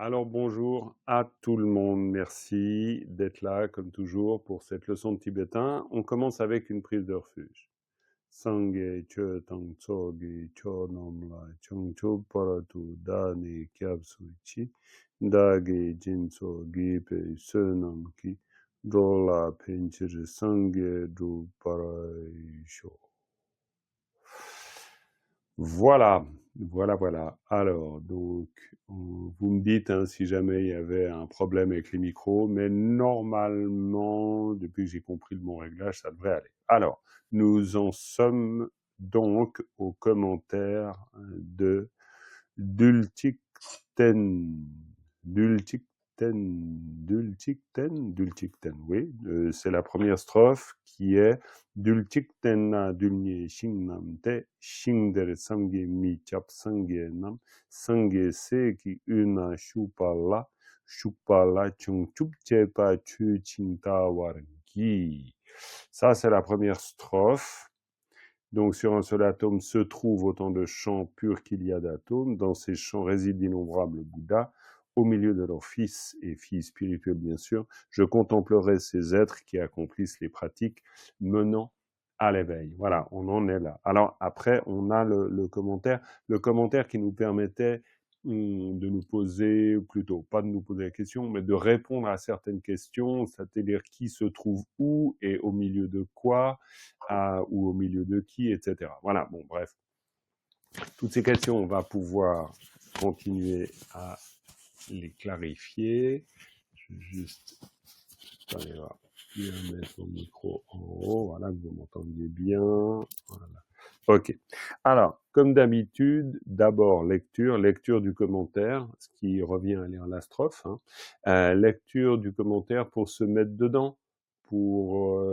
Alors bonjour à tout le monde, merci d'être là comme toujours pour cette leçon de tibétain. On commence avec une prise de refuge. Sangye che tang tsogi cho nom la chong cho paratu da ni kyab suichi da ge jin so gi pe se nam ki do la pinchir sangye du paraisho. Voilà, voilà. Alors, donc, vous me dites hein, si jamais il y avait un problème avec les micros, mais normalement, depuis que j'ai compris le bon réglage, ça devrait aller. Alors, nous en sommes donc au commentaire de Dulcicten. Dulcicten, oui. C'est la première strophe qui est Dulcicten na dulnie shingnam te shingder samge mi chap sange nam sange se ki una shupala chung chup chepa chu chinta wargi. Ça, c'est la première strophe. Donc, sur un seul atome se trouvent autant de champs purs qu'il y a d'atomes. Dans ces champs résident d'innombrables Bouddhas. Au milieu de leurs fils et filles spirituels, bien sûr, je contemplerai ces êtres qui accomplissent les pratiques menant à l'éveil. Voilà, on en est là. Alors, après, on a le commentaire qui nous permettait de nous poser, ou plutôt pas de nous poser la question, mais de répondre à certaines questions, c'est-à-dire qui se trouve où et au milieu de quoi, ou au milieu de qui, etc. Voilà, bon, bref. Toutes ces questions, on va pouvoir continuer à les clarifier. Je vais juste bien mettre mon micro en haut, voilà, que vous m'entendiez bien. Voilà. Ok. Alors, comme d'habitude, d'abord lecture du commentaire, ce qui revient à lire la strophe. Lecture du commentaire pour se mettre dedans, pour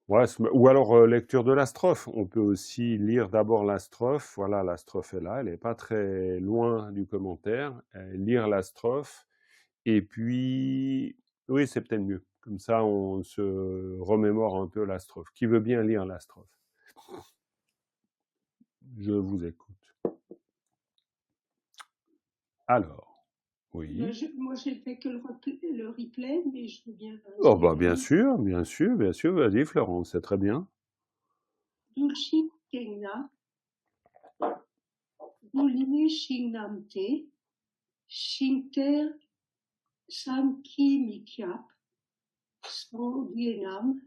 ou alors lecture de la strophe. On peut aussi lire d'abord la strophe. Voilà, la strophe est là, elle n'est pas très loin du commentaire. Lire la strophe, et puis, oui, c'est peut-être mieux. Comme ça, on se remémore un peu la strophe. Qui veut bien lire la strophe? Je vous écoute. Alors, oui. Moi, j'ai fait que le replay, mais je veux bien. Oh bah bien sûr. Vas-y, Florence, c'est très bien. Dulcicten dulnie shingnam te shingder samki mikyap sangenam.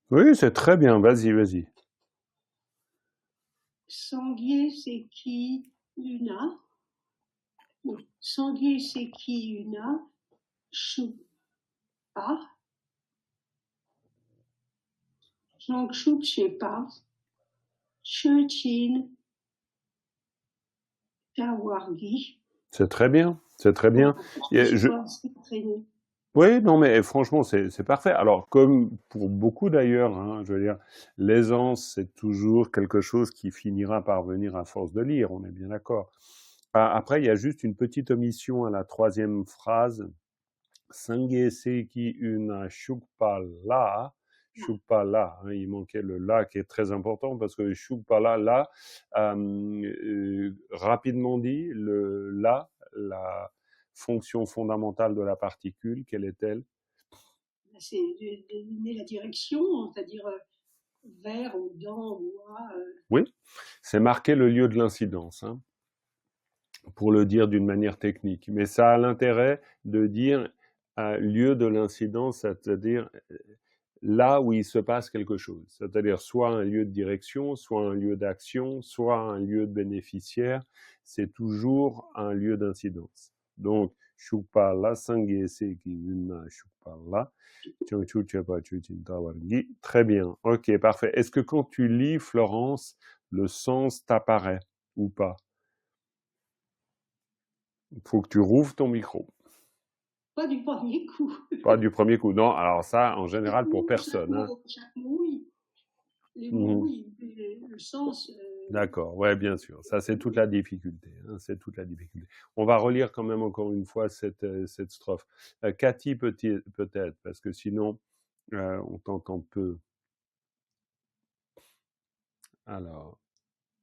Oui, c'est très bien. Vas-y. Sangue c'est qui una. Sangue c'est qui una. Chupa. Jangchup Shepa. Churchin Tawargi. C'est très bien. Bon, Je, Oui, non, mais franchement, c'est parfait. Alors, comme pour beaucoup d'ailleurs, hein, je veux dire, l'aisance, c'est toujours quelque chose qui finira par venir à force de lire, on est bien d'accord. Après, il y a juste une petite omission à la troisième phrase. Sange seki una shukpa la, hein, il manquait le la qui est très important parce que shukpa la, rapidement dit, le la fonction fondamentale de la particule, quelle est-elle? C'est de donner la direction, c'est-à-dire vers ou dans ou à. Oui, c'est marquer le lieu de l'incidence, hein, pour le dire d'une manière technique. Mais ça a l'intérêt de dire lieu de l'incidence, c'est-à-dire là où il se passe quelque chose. C'est-à-dire soit un lieu de direction, soit un lieu d'action, soit un lieu de bénéficiaire. C'est toujours un lieu d'incidence. Donc, Shukpala, Sangese Kizuna Shukpala, très bien. Ok, parfait. Est-ce que quand tu lis, Florence, le sens t'apparaît ou pas? Il faut que tu rouvres ton micro. Pas du premier coup. Pas du premier coup. Non, alors ça, en général, pour personne. Chaque mot, oui. Les mots, oui. Le sens. D'accord, ouais, bien sûr. Ça, c'est toute la difficulté. Hein, c'est toute la difficulté. On va relire quand même encore une fois cette strophe. Cathy, peut-être, parce que sinon, on t'entend peu. Alors,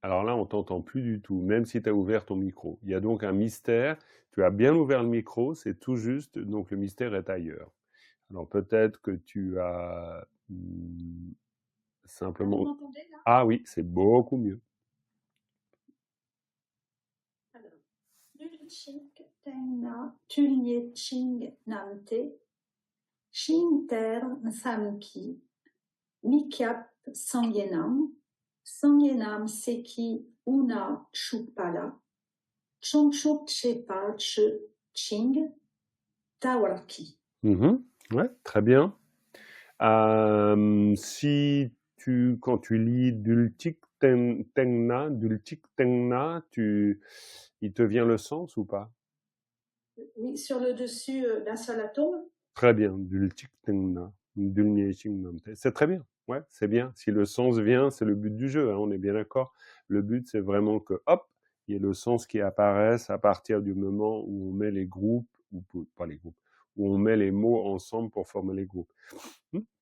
Alors là, on t'entend plus du tout, même si tu as ouvert ton micro. Il y a donc un mystère. Tu as bien ouvert le micro, c'est tout juste, donc le mystère est ailleurs. Alors peut-être que tu as Vous simplement... m'entendez là? Ah oui, c'est beaucoup mieux. Alors, Dulcik Tenna Tulye Ching Namte Shinter Samki Mikyap Sangyenam Sangyenam Seki Una Shupala Chonchuk Chepa Che Ching Tawarki. Ouais, très bien. Si quand tu lis Dulcik Tenna, il te vient le sens ou pas? Oui, sur le dessus d'un seul atome. Très bien, Dulcik Tenna, Dulnie Shingnamte. C'est très bien, ouais, c'est bien. Si le sens vient, c'est le but du jeu, hein, on est bien d'accord. Le but, c'est vraiment que, hop, il y ait le sens qui apparaisse à partir du moment où on met les groupes, ou pas les groupes, où on met les mots ensemble pour former les groupes.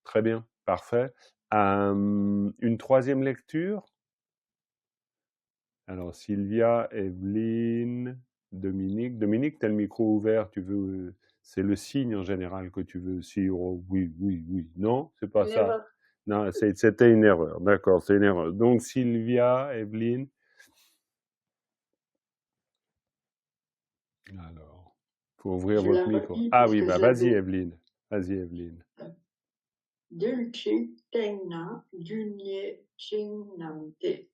Très bien, parfait. Une troisième lecture? Alors, Sylvia, Evelyne, Dominique. Dominique, tu as le micro ouvert, tu veux... C'est le signe en général que tu veux. Si, oh, oui, oui, oui. Non, c'est pas Une ça. erreur. Non, c'était une erreur. D'accord, c'est une erreur. Donc, Sylvia, Evelyne. Alors, faut ouvrir Je la votre micro. redis Ah parce oui, que bah je vas-y, l'avais. Evelyne. Vas-y, Evelyne. Dulce Tenna Dunye Chingnamte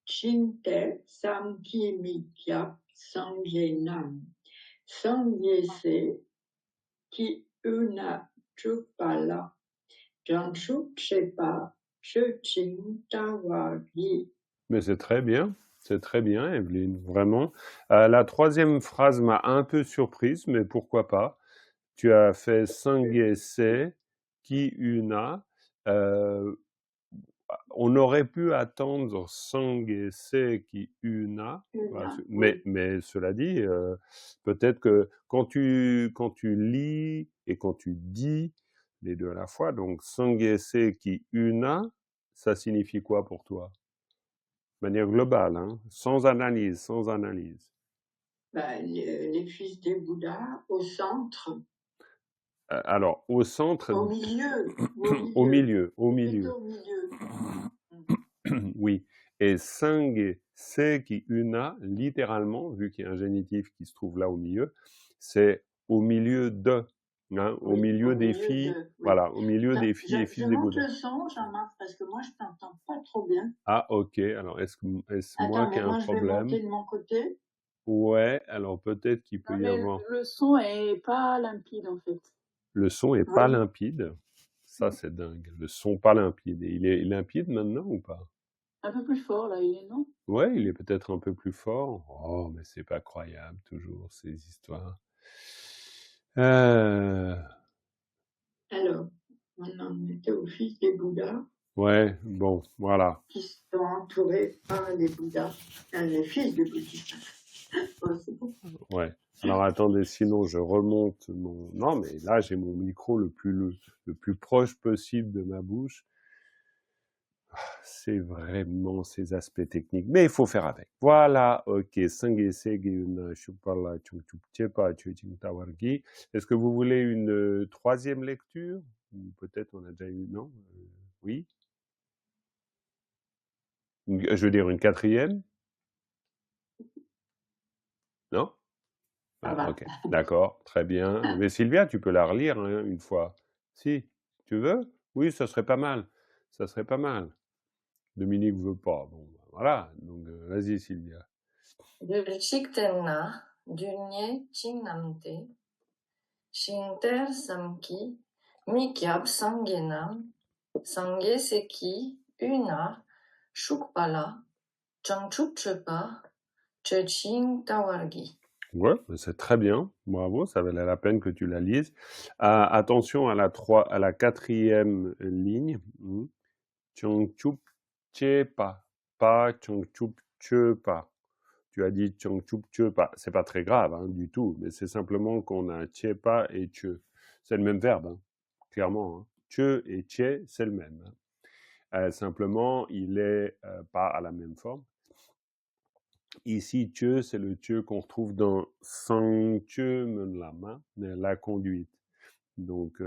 Chinte Samki Mikyap Sangyenam Sangyese Ki Una Chupala Janchuk Shepa Cheching Tawagi. Mais c'est très bien. C'est très bien, Evelyne, vraiment. La troisième phrase m'a un peu surprise, mais pourquoi pas. Tu as fait Sangyese, Ki Una. Euh, on aurait pu attendre Sangyese, Ki Una. Voilà, Una, oui. mais cela dit, peut-être que quand tu lis et quand tu dis les deux à la fois, donc Sangyese, Ki Una, ça signifie quoi pour toi? De manière globale, hein, sans analyse, sans analyse. Les fils des Bouddhas au centre, Alors, au centre, au milieu, ou au au milieu, milieu, au milieu. plutôt au milieu. Oui. Et Sang Seki Una, littéralement, vu qu'il y a un génitif qui se trouve là au milieu, c'est au milieu de, hein, au Oui, au milieu des milieu filles, de, oui. voilà, au milieu des filles et Je fils des monte Bouddhas. le son, Jean-Marc, parce que moi, je t'entends pas trop bien. Ah, ok. Alors, est-ce moi Attends, qui ai mais un moi, je vais problème? monter de mon côté. Ouais, alors peut-être qu'il peut Non, y mais avoir. le son est pas limpide, en fait. Le son est pas Oui. limpide. Ça, c'est dingue. Le son pas limpide. Et il est limpide maintenant ou pas? Un peu plus fort, là, il est, non? Ouais, il est peut-être un peu plus fort. Oh, mais c'est pas croyable, toujours, ces histoires. Euh, Alors, on en était au fils des Bouddhas, ouais, bon, voilà. qui sont entourés par les Bouddhas, les fils des Bouddhas. Ouais, c'est bon. Ouais. Alors attendez, sinon je remonte mon... Non, mais là, j'ai mon micro le plus proche possible de ma bouche. C'est vraiment ces aspects techniques. Mais il faut faire avec. Voilà, ok. Est-ce que vous voulez une troisième lecture? Ou peut-être on a déjà eu, non? Oui. Je veux dire une quatrième? Non? Ça Ah, va. ok. D'accord, très bien. Mais Sylvia, tu peux la relire hein, une fois. Si, tu veux? Oui, ça serait pas mal. Ça serait pas mal. Dominique veut pas. Bon, ben voilà. Donc, vas-y, Sylvia. Dulcik Tenna Dunye Chingnamte Shinter Samki Mikyab Sangyenam Sangye Seki Una Shukpala Changchuk Chepa Cheching Tawargi. Ouais, c'est très bien. Bravo, ça valait la peine que tu la lises. Attention à à la quatrième ligne. Changchup Chepa. Pas Changchup Chepa. Tu as dit Changchup Chepa. C'est pas très grave hein, du tout, mais c'est simplement qu'on a Chepa et Che. C'est le même verbe, hein, clairement. Hein. Che et Che, c'est le même. Hein. Simplement, il est pas à la même forme. Ici, Tue, c'est le Tue qu'on retrouve dans Sangtue Menlama, la conduite. Donc,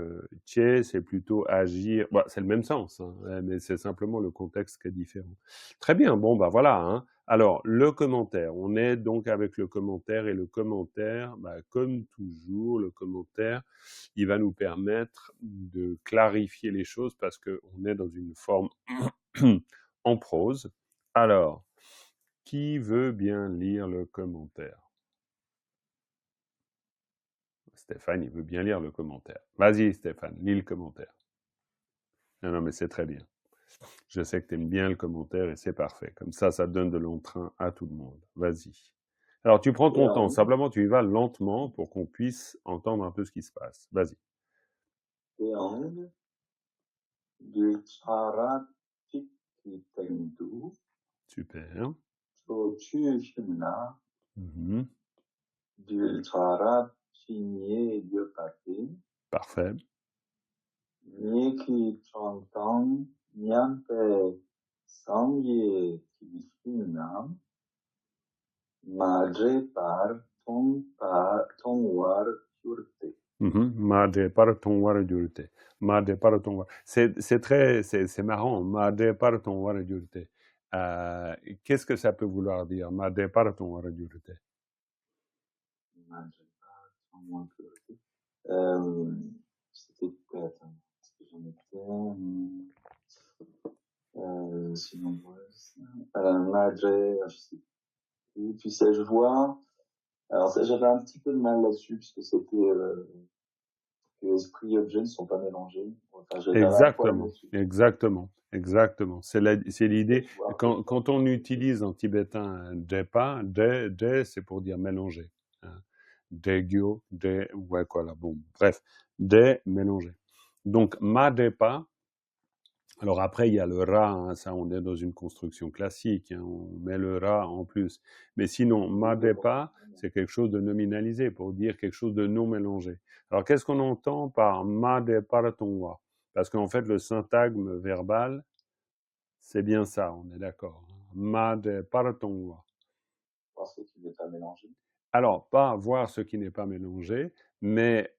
Tje, c'est plutôt agir. Bah, c'est le même sens, hein, mais c'est simplement le contexte qui est différent. Très bien, bon, bah voilà. Hein. Alors, le commentaire. On est donc avec le commentaire, et le commentaire, bah, comme toujours, le commentaire, il va nous permettre de clarifier les choses parce qu'on est dans une forme en prose. Alors, qui veut bien lire le commentaire? Stéphane, il veut bien lire le commentaire. Vas-y, Stéphane, lis le commentaire. Non, mais c'est très bien. Je sais que tu aimes bien le commentaire et c'est parfait. Comme ça donne de l'entrain à tout le monde. Vas-y. Alors, tu prends ton temps. Simplement, tu y vas lentement pour qu'on puisse entendre un peu ce qui se passe. Vas-y. Teong Dulcharat Tikitendu Super. Chochushna Mhm. Dulcharat Chinye Yopate Parfait. Nyeki Chontong Nyampe Sangye Kishinam Madre Par Tongwar Churte. Madre par ton war durte. Madre par ton war. C'est marrant. Madre par ton war durte. Qu'est-ce que ça peut vouloir dire? Madre par ton war durte. Madre Par Tongwar Churte. C'était attends, est-ce que j'en étais sinon Madre, je sais plus. Tu sais, je vois. Alors ça, j'avais un petit peu de mal là-dessus puisque c'était que esprit et objet ne sont pas mélangés. Enfin, j'avais un problème là-dessus. Exactement. C'est l'idée. Quand on utilise en tibétain Jepa, Je, c'est pour dire mélanger. Hein. Jegyo, Je, ouais, quoi là. Bon, bref. Je, mélanger. Donc, Ma Jepa. Alors après, il y a le Ra, hein, ça on est dans une construction classique, hein, on met le Ra en plus. Mais sinon, Madepa, c'est quelque chose de nominalisé, pour dire quelque chose de non mélangé. Alors qu'est-ce qu'on entend par Madepa Tongwa? Parce qu'en fait, le syntagme verbal, c'est bien ça, on est d'accord. Madepa Tongwa. Voir ce qui n'est pas mélangé. Alors, pas voir ce qui n'est pas mélangé, mais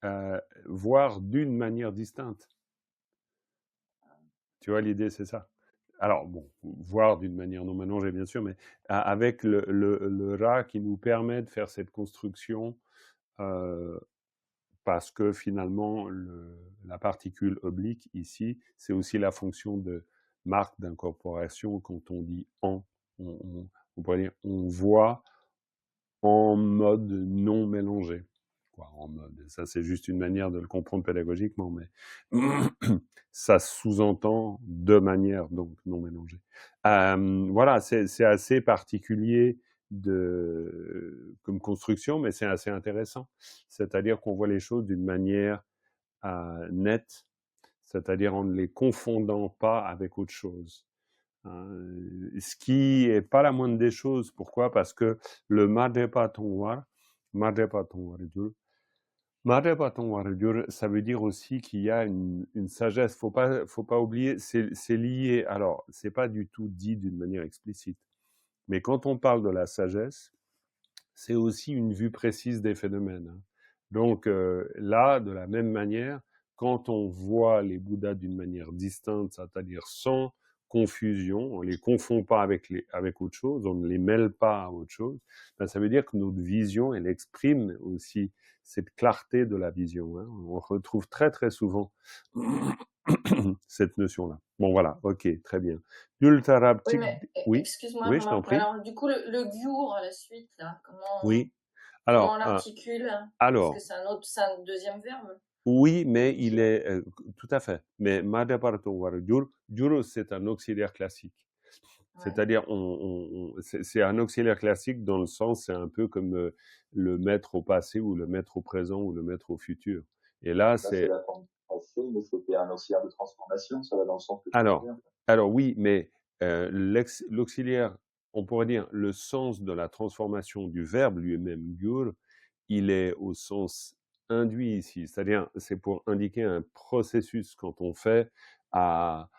voir d'une manière distincte. Tu vois, l'idée, c'est ça. Alors, bon, voir d'une manière non mélangée, bien sûr, mais avec le Ra qui nous permet de faire cette construction, parce que finalement, la particule oblique, ici, c'est aussi la fonction de marque d'incorporation quand on dit en. On pourrait dire on voit en mode non mélangé. Quoi, en mode, ça c'est juste une manière de le comprendre pédagogiquement, mais ça sous-entend de manière donc non mélangée. Voilà, c'est assez particulier comme construction, mais c'est assez intéressant. C'est-à-dire qu'on voit les choses d'une manière nette, c'est-à-dire en ne les confondant pas avec autre chose. Ce qui est pas la moindre des choses. Pourquoi? Parce que le Madepa Tongwar, ça veut dire aussi qu'il y a une sagesse. Faut pas oublier, c'est lié. Alors, c'est pas du tout dit d'une manière explicite. Mais quand on parle de la sagesse, c'est aussi une vue précise des phénomènes. Hein. Donc là, de la même manière, quand on voit les Bouddhas d'une manière distincte, c'est-à-dire sans confusion, on les confond pas avec autre chose, on ne les mêle pas à autre chose, ben ça veut dire que notre vision, elle exprime aussi cette clarté de la vision. Hein. On retrouve très très souvent cette notion-là. Bon voilà, ok, très bien. Oui, mais oui, excuse-moi, oui, je t'en prie. Alors, du coup, le gyur à la suite, là, Oui. Comment on l'articule? Alors, parce que c'est un deuxième verbe. Oui, mais il est tout à fait. Mais Madhaparato Warajur, Juro, c'est un auxiliaire classique. Ouais. C'est-à-dire, c'est un auxiliaire classique dans le sens, c'est un peu comme le maître au passé ou le maître au présent ou le maître au futur. Et là, c'est la forme passée, mais c'était un auxiliaire de transformation, ça va dans le sens que tu veux dire. Alors oui, mais l'auxiliaire, on pourrait dire le sens de la transformation du verbe lui-même, gur, il est au sens induit ici. C'est-à-dire, c'est pour indiquer un processus quand on fait par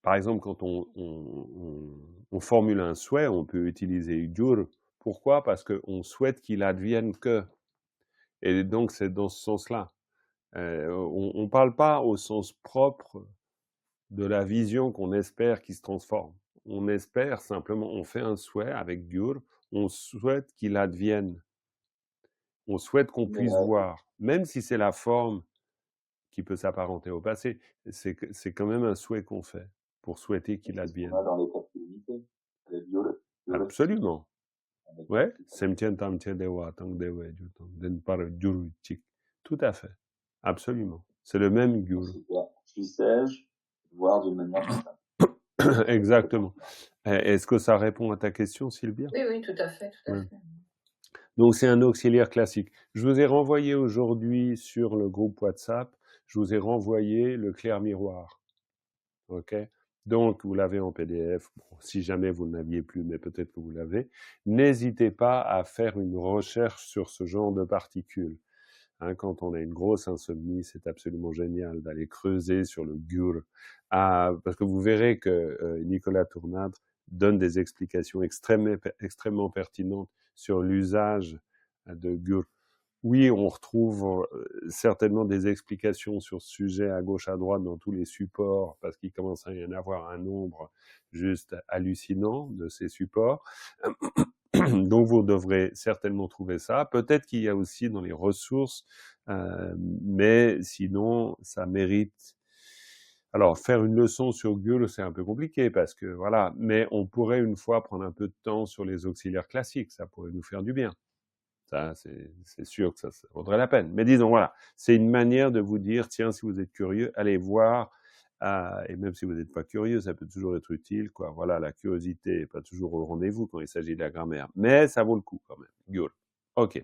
par exemple, quand on formule un souhait, on peut utiliser gur. Pourquoi? Parce qu'on souhaite qu'il advienne que. Et donc, c'est dans ce sens-là. On ne parle pas au sens propre de la vision qu'on espère qui se transforme. On espère simplement, on fait un souhait avec gur, on souhaite qu'il advienne. On souhaite qu'on puisse voir, même si c'est la forme qui peut s'apparenter au passé, c'est quand même un souhait qu'on fait pour souhaiter qu'il advienne. On a dans les capitalités, les viols. Absolument. Ouais, tout à fait. Absolument. C'est le même gur. Puissais-je voir d'une manière simple. Exactement. Est-ce que ça répond à ta question, Sylvia? Oui, oui, tout à fait, tout à fait. Donc, c'est un auxiliaire classique. Je vous ai renvoyé aujourd'hui sur le groupe WhatsApp, je vous ai renvoyé le clair miroir. OK? Donc, vous l'avez en PDF. Bon, si jamais vous ne l'aviez plus, mais peut-être que vous l'avez. N'hésitez pas à faire une recherche sur ce genre de particules. Hein, quand on a une grosse insomnie, c'est absolument génial d'aller creuser sur le gur. Parce que vous verrez que Nicolas Tournadre donne des explications extrêmement pertinentes sur l'usage de gur. Oui, on retrouve certainement des explications sur ce sujet à gauche, à droite, dans tous les supports, parce qu'il commence à y en avoir un nombre juste hallucinant de ces supports. Donc, vous devrez certainement trouver ça. Peut-être qu'il y a aussi dans les ressources, mais sinon, ça mérite... Alors, faire une leçon sur gur, c'est un peu compliqué, parce que voilà, mais on pourrait une fois prendre un peu de temps sur les auxiliaires classiques, ça pourrait nous faire du bien. Ça, c'est sûr que ça vaudrait la peine. Mais disons, voilà, c'est une manière de vous dire, tiens, si vous êtes curieux, allez voir, et même si vous n'êtes pas curieux, ça peut toujours être utile, quoi. Voilà, la curiosité n'est pas toujours au rendez-vous quand il s'agit de la grammaire, mais ça vaut le coup quand même. Gur. OK.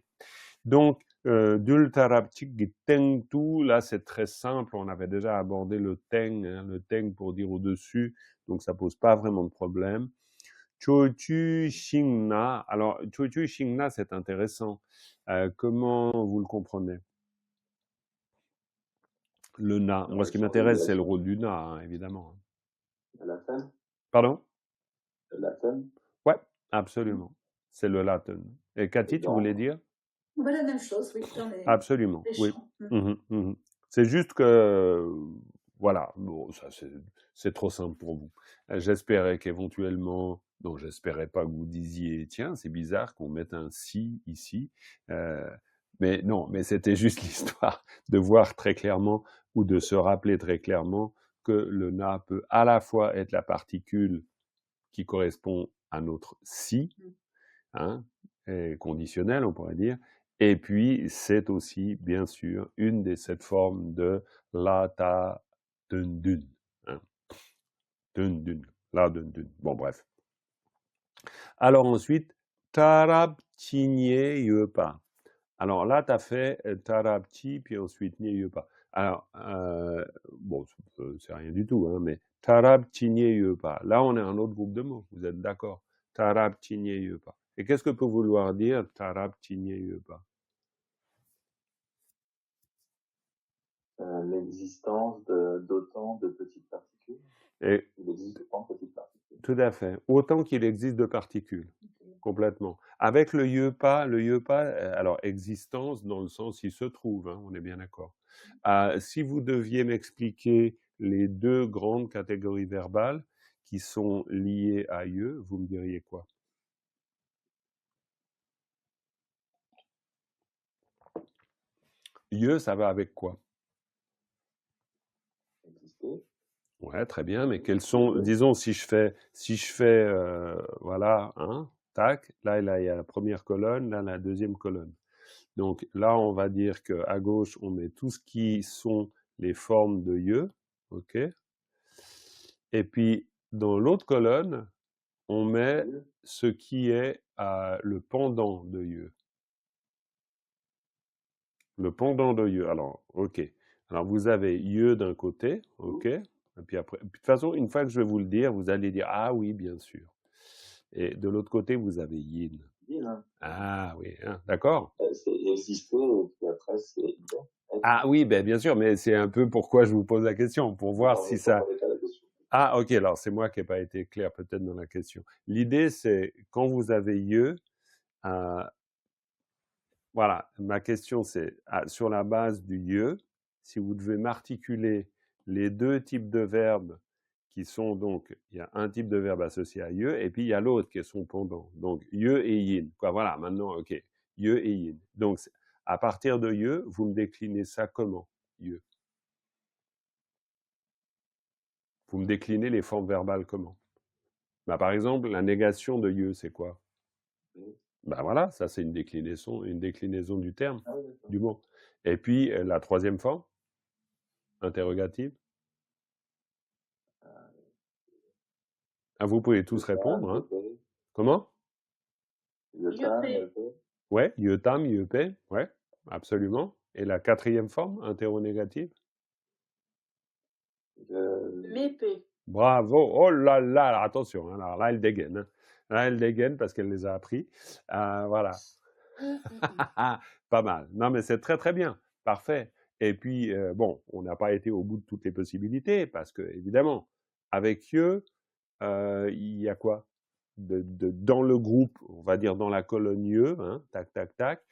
Donc, dul taraptik teng tu, là, c'est très simple. On avait déjà abordé le teng pour dire au-dessus, donc ça pose pas vraiment de problème. Chochu Shingna. Alors, Chochu Shingna, c'est intéressant. Comment vous le comprenez? Le na. Moi, ce qui m'intéresse, c'est le rôle du na, hein, évidemment. Le latin. Pardon? Le latin. Ouais, absolument. C'est le latin. Et Cathy, tu voulais dire? La même chose, oui. Absolument, oui. C'est juste que, voilà, bon, ça c'est trop simple pour vous. J'espérais qu'éventuellement, non, j'espérais pas que vous disiez, tiens, c'est bizarre qu'on mette un si ici, mais non, mais c'était juste l'histoire de voir très clairement ou de se rappeler très clairement que le na peut à la fois être la particule qui correspond à notre si, hein, conditionnel, on pourrait dire, et puis c'est aussi, bien sûr, une des 7 formes de la, ta, dun, dun. Hein. Dun, dun, la, dun, dun. Bon, bref. Alors ensuite, tarapti nye yepa. Alors là, tu as fait tarapti, puis ensuite nye yepa. Alors, bon, c'est rien du tout, hein, mais tarapti nye yepa. Là, on est un autre groupe de mots, vous êtes d'accord? Tarapti nye yepa. Et qu'est-ce que peut vouloir dire tarapti nye yepa? L'existence d'autant de petites particules. Et il existe autant de petites particules. Tout à fait. Autant qu'il existe de particules. Complètement. Avec le yepa, alors existence dans le sens il se trouve, hein, on est bien d'accord. Si vous deviez m'expliquer les 2 grandes catégories verbales qui sont liées à ye, vous me diriez quoi? Ye, ça va avec quoi? Exister. Ouais, très bien, mais quels sont, disons, si je fais, voilà, hein, tac, là, il y a la première colonne, là, la deuxième colonne. Donc là, on va dire qu'à gauche, on met tout ce qui sont les formes de ye, ok? Et puis, dans l'autre colonne, on met ce qui est le pendant de ye. Le pendant de ye. Alors, ok. Alors, vous avez ye d'un côté, ok? Et puis après, de toute façon, une fois que je vais vous le dire, vous allez dire, ah oui, bien sûr. Et de l'autre côté, vous avez yin. Yin. Ah oui, hein, d'accord. C'est exister, et puis après, c'est... Ah oui, ben bien sûr, mais c'est un peu pourquoi je vous pose la question, pour voir si ça... Ah, ok, alors c'est moi qui n'ai pas été clair peut-être dans la question. L'idée, c'est quand vous avez yeux, voilà, ma question c'est, sur la base du yeux, si vous devez m'articuler les deux types de verbes qui sont donc, il y a un type de verbe associé à yeux et puis il y a l'autre qui est son pendant. Donc, yeux et yin. Quoi, voilà, maintenant, ok, yeux et yin. Donc, à partir de yeux, vous me déclinez ça comment, yeux? Vous me déclinez les formes verbales comment? Bah, par exemple, la négation de yeux, c'est quoi? Bah voilà, ça c'est une déclinaison du terme, Ah oui, d'accord. du mot. Et puis, la troisième forme, interrogative. Ah, vous pouvez tous répondre, hein. Comment? Yotam, Yopé. Yopé. Ouais, yotam, yopé, ouais, absolument. Et la quatrième forme, interronégative? Mépé. Bravo, oh là là, alors attention, hein, alors là elle dégaine, hein. Là elle dégaine parce qu'elle les a appris. Voilà. Pas mal. Non, mais c'est très très bien. Parfait. Et puis, bon, on n'a pas été au bout de toutes les possibilités parce que, évidemment, avec eux, il y a quoi dans le groupe, on va dire dans la colonne eux, hein, tac, tac, tac,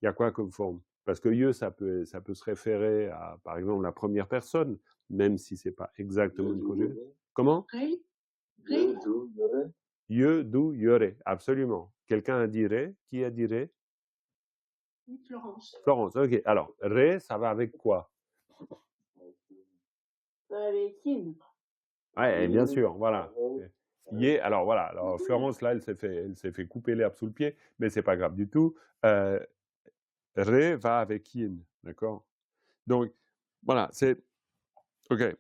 il y a quoi comme forme? Parce que eux, ça peut se référer à, par exemple, la première personne, même si c'est pas exactement une conjugaison. Comment? Ré, Ye, du, yore. Ye, du, yore. Absolument. Quelqu'un a dit ré? Qui a dit ré? Florence. Florence, ok. Alors, ré, ça va avec quoi? Avec yin. Ouais, bien Yin, sûr, voilà. yore. Yé, alors voilà. Alors, Florence, là, elle s'est fait couper l'herbe sous le pied, mais c'est pas grave du tout. Ré va avec yin, d'accord? Donc, voilà, c'est ok.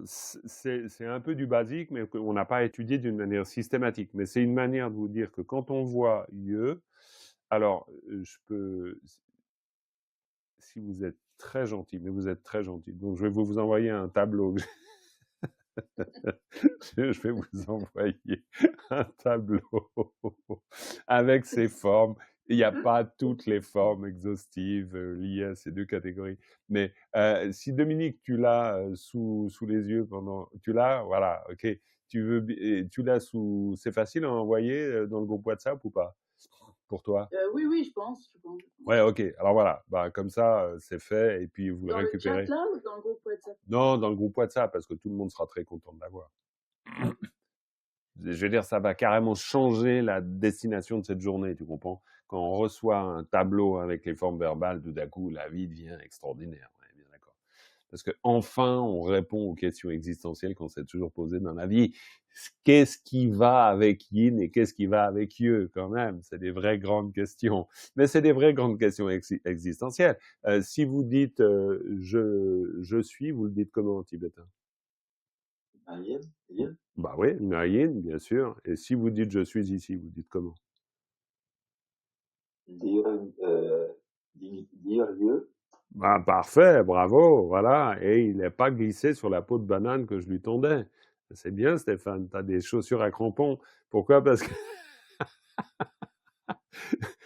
C'est un peu du basique, mais qu'on n'a pas étudié d'une manière systématique. Mais c'est une manière de vous dire que quand on voit ye, alors je peux, si vous êtes très gentil, mais vous êtes très gentil, donc je vais vous envoyer un tableau. Je vais vous envoyer un tableau avec ces formes. Il n'y a pas toutes les formes exhaustives liées à ces deux catégories. Mais si Dominique, tu l'as sous les yeux pendant... Tu l'as, voilà, ok. Tu l'as sous... C'est facile à envoyer dans le groupe WhatsApp ou pas? Pour toi? Oui, je pense. Ouais, ok. Alors voilà, bah, comme ça, c'est fait et puis vous le Dans le chat récupérez. là ou dans le groupe WhatsApp? Non, dans le groupe WhatsApp parce que tout le monde sera très content de l'avoir. Je veux dire, ça va carrément changer la destination de cette journée, tu comprends? Quand on reçoit un tableau avec les formes verbales, tout d'un coup, la vie devient extraordinaire. Ouais, bien d'accord. Parce que enfin, on répond aux questions existentielles qu'on s'est toujours posées dans la vie. Qu'est-ce qui va avec yin et qu'est-ce qui va avec ye, quand même? C'est des vraies grandes questions. Mais c'est des vraies grandes questions existentielles. Si vous dites je suis, vous le dites comment en tibétain? Yin, yin. Bah oui, yin, bien sûr. Et si vous dites je suis ici, vous dites comment? Dire, dire Dieu. Bah parfait, bravo, voilà. Et il n'est pas glissé sur la peau de banane que je lui tendais. C'est bien, Stéphane, tu as des chaussures à crampons. Pourquoi? Parce que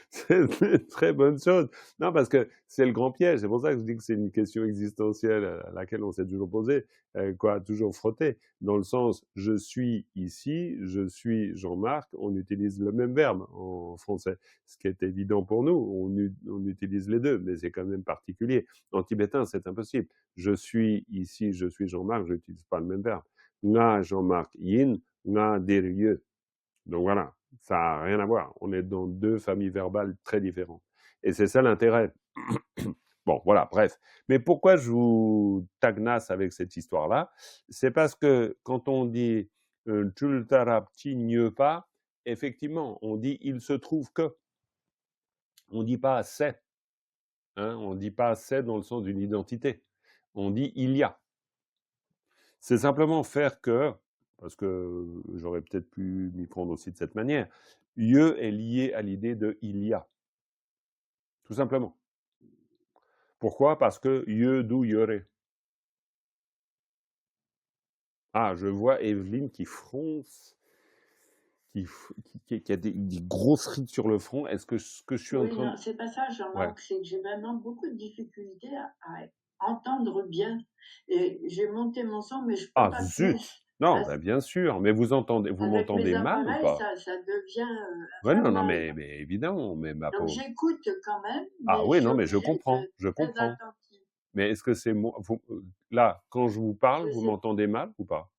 c'est une très bonne chose. Non, parce que c'est le grand piège. C'est pour ça que je dis que c'est une question existentielle à laquelle on s'est toujours posé, quoi, toujours frotté. Dans le sens, je suis ici, je suis Jean-Marc, on utilise le même verbe en français. Ce qui est évident pour nous, on utilise les deux, mais c'est quand même particulier. En tibétain, c'est impossible. Je suis ici, je suis Jean-Marc, je n'utilise pas le même verbe. Nga Jean-Marc yin, nga dir yeux. Donc voilà, ça n'a rien à voir. On est dans deux familles verbales très différentes. Et c'est ça l'intérêt. Bon, voilà, bref. Mais pourquoi je vous tagnasse avec cette histoire-là? C'est parce que quand on dit Chultarapti n'y pas, effectivement, on dit il se trouve que. On dit pas c'est. Hein, on dit pas c'est dans le sens d'une identité. On dit il y a. C'est simplement faire que, parce que j'aurais peut-être pu m'y prendre aussi de cette manière, ye est lié à l'idée de il y a. Tout simplement. Pourquoi? Parce que ye, du, yore. Ah, je vois Evelyne qui fronce, qui a des grosses rides sur le front. Est-ce que ce que je suis en Oui, train non, de... c'est pas ça, Ouais. Jean-Marc, c'est que j'ai vraiment beaucoup de difficultés à entendre bien. Et j'ai monté mon son, mais je peux Ah pas zut! plus. Non, Parce bah, bien sûr, mais vous avec mes m'entendez mal ou appareils, pas? ça devient Ouais, non, non, infernal. mais évidemment, mais ma Donc pauvre. j'écoute quand même, Ah mais je oui, suis non, mais je obligée comprends, d'être je très comprends. attentive. Mais est-ce que c'est moi là, quand je vous parle, Je vous sais, m'entendez mal ou pas?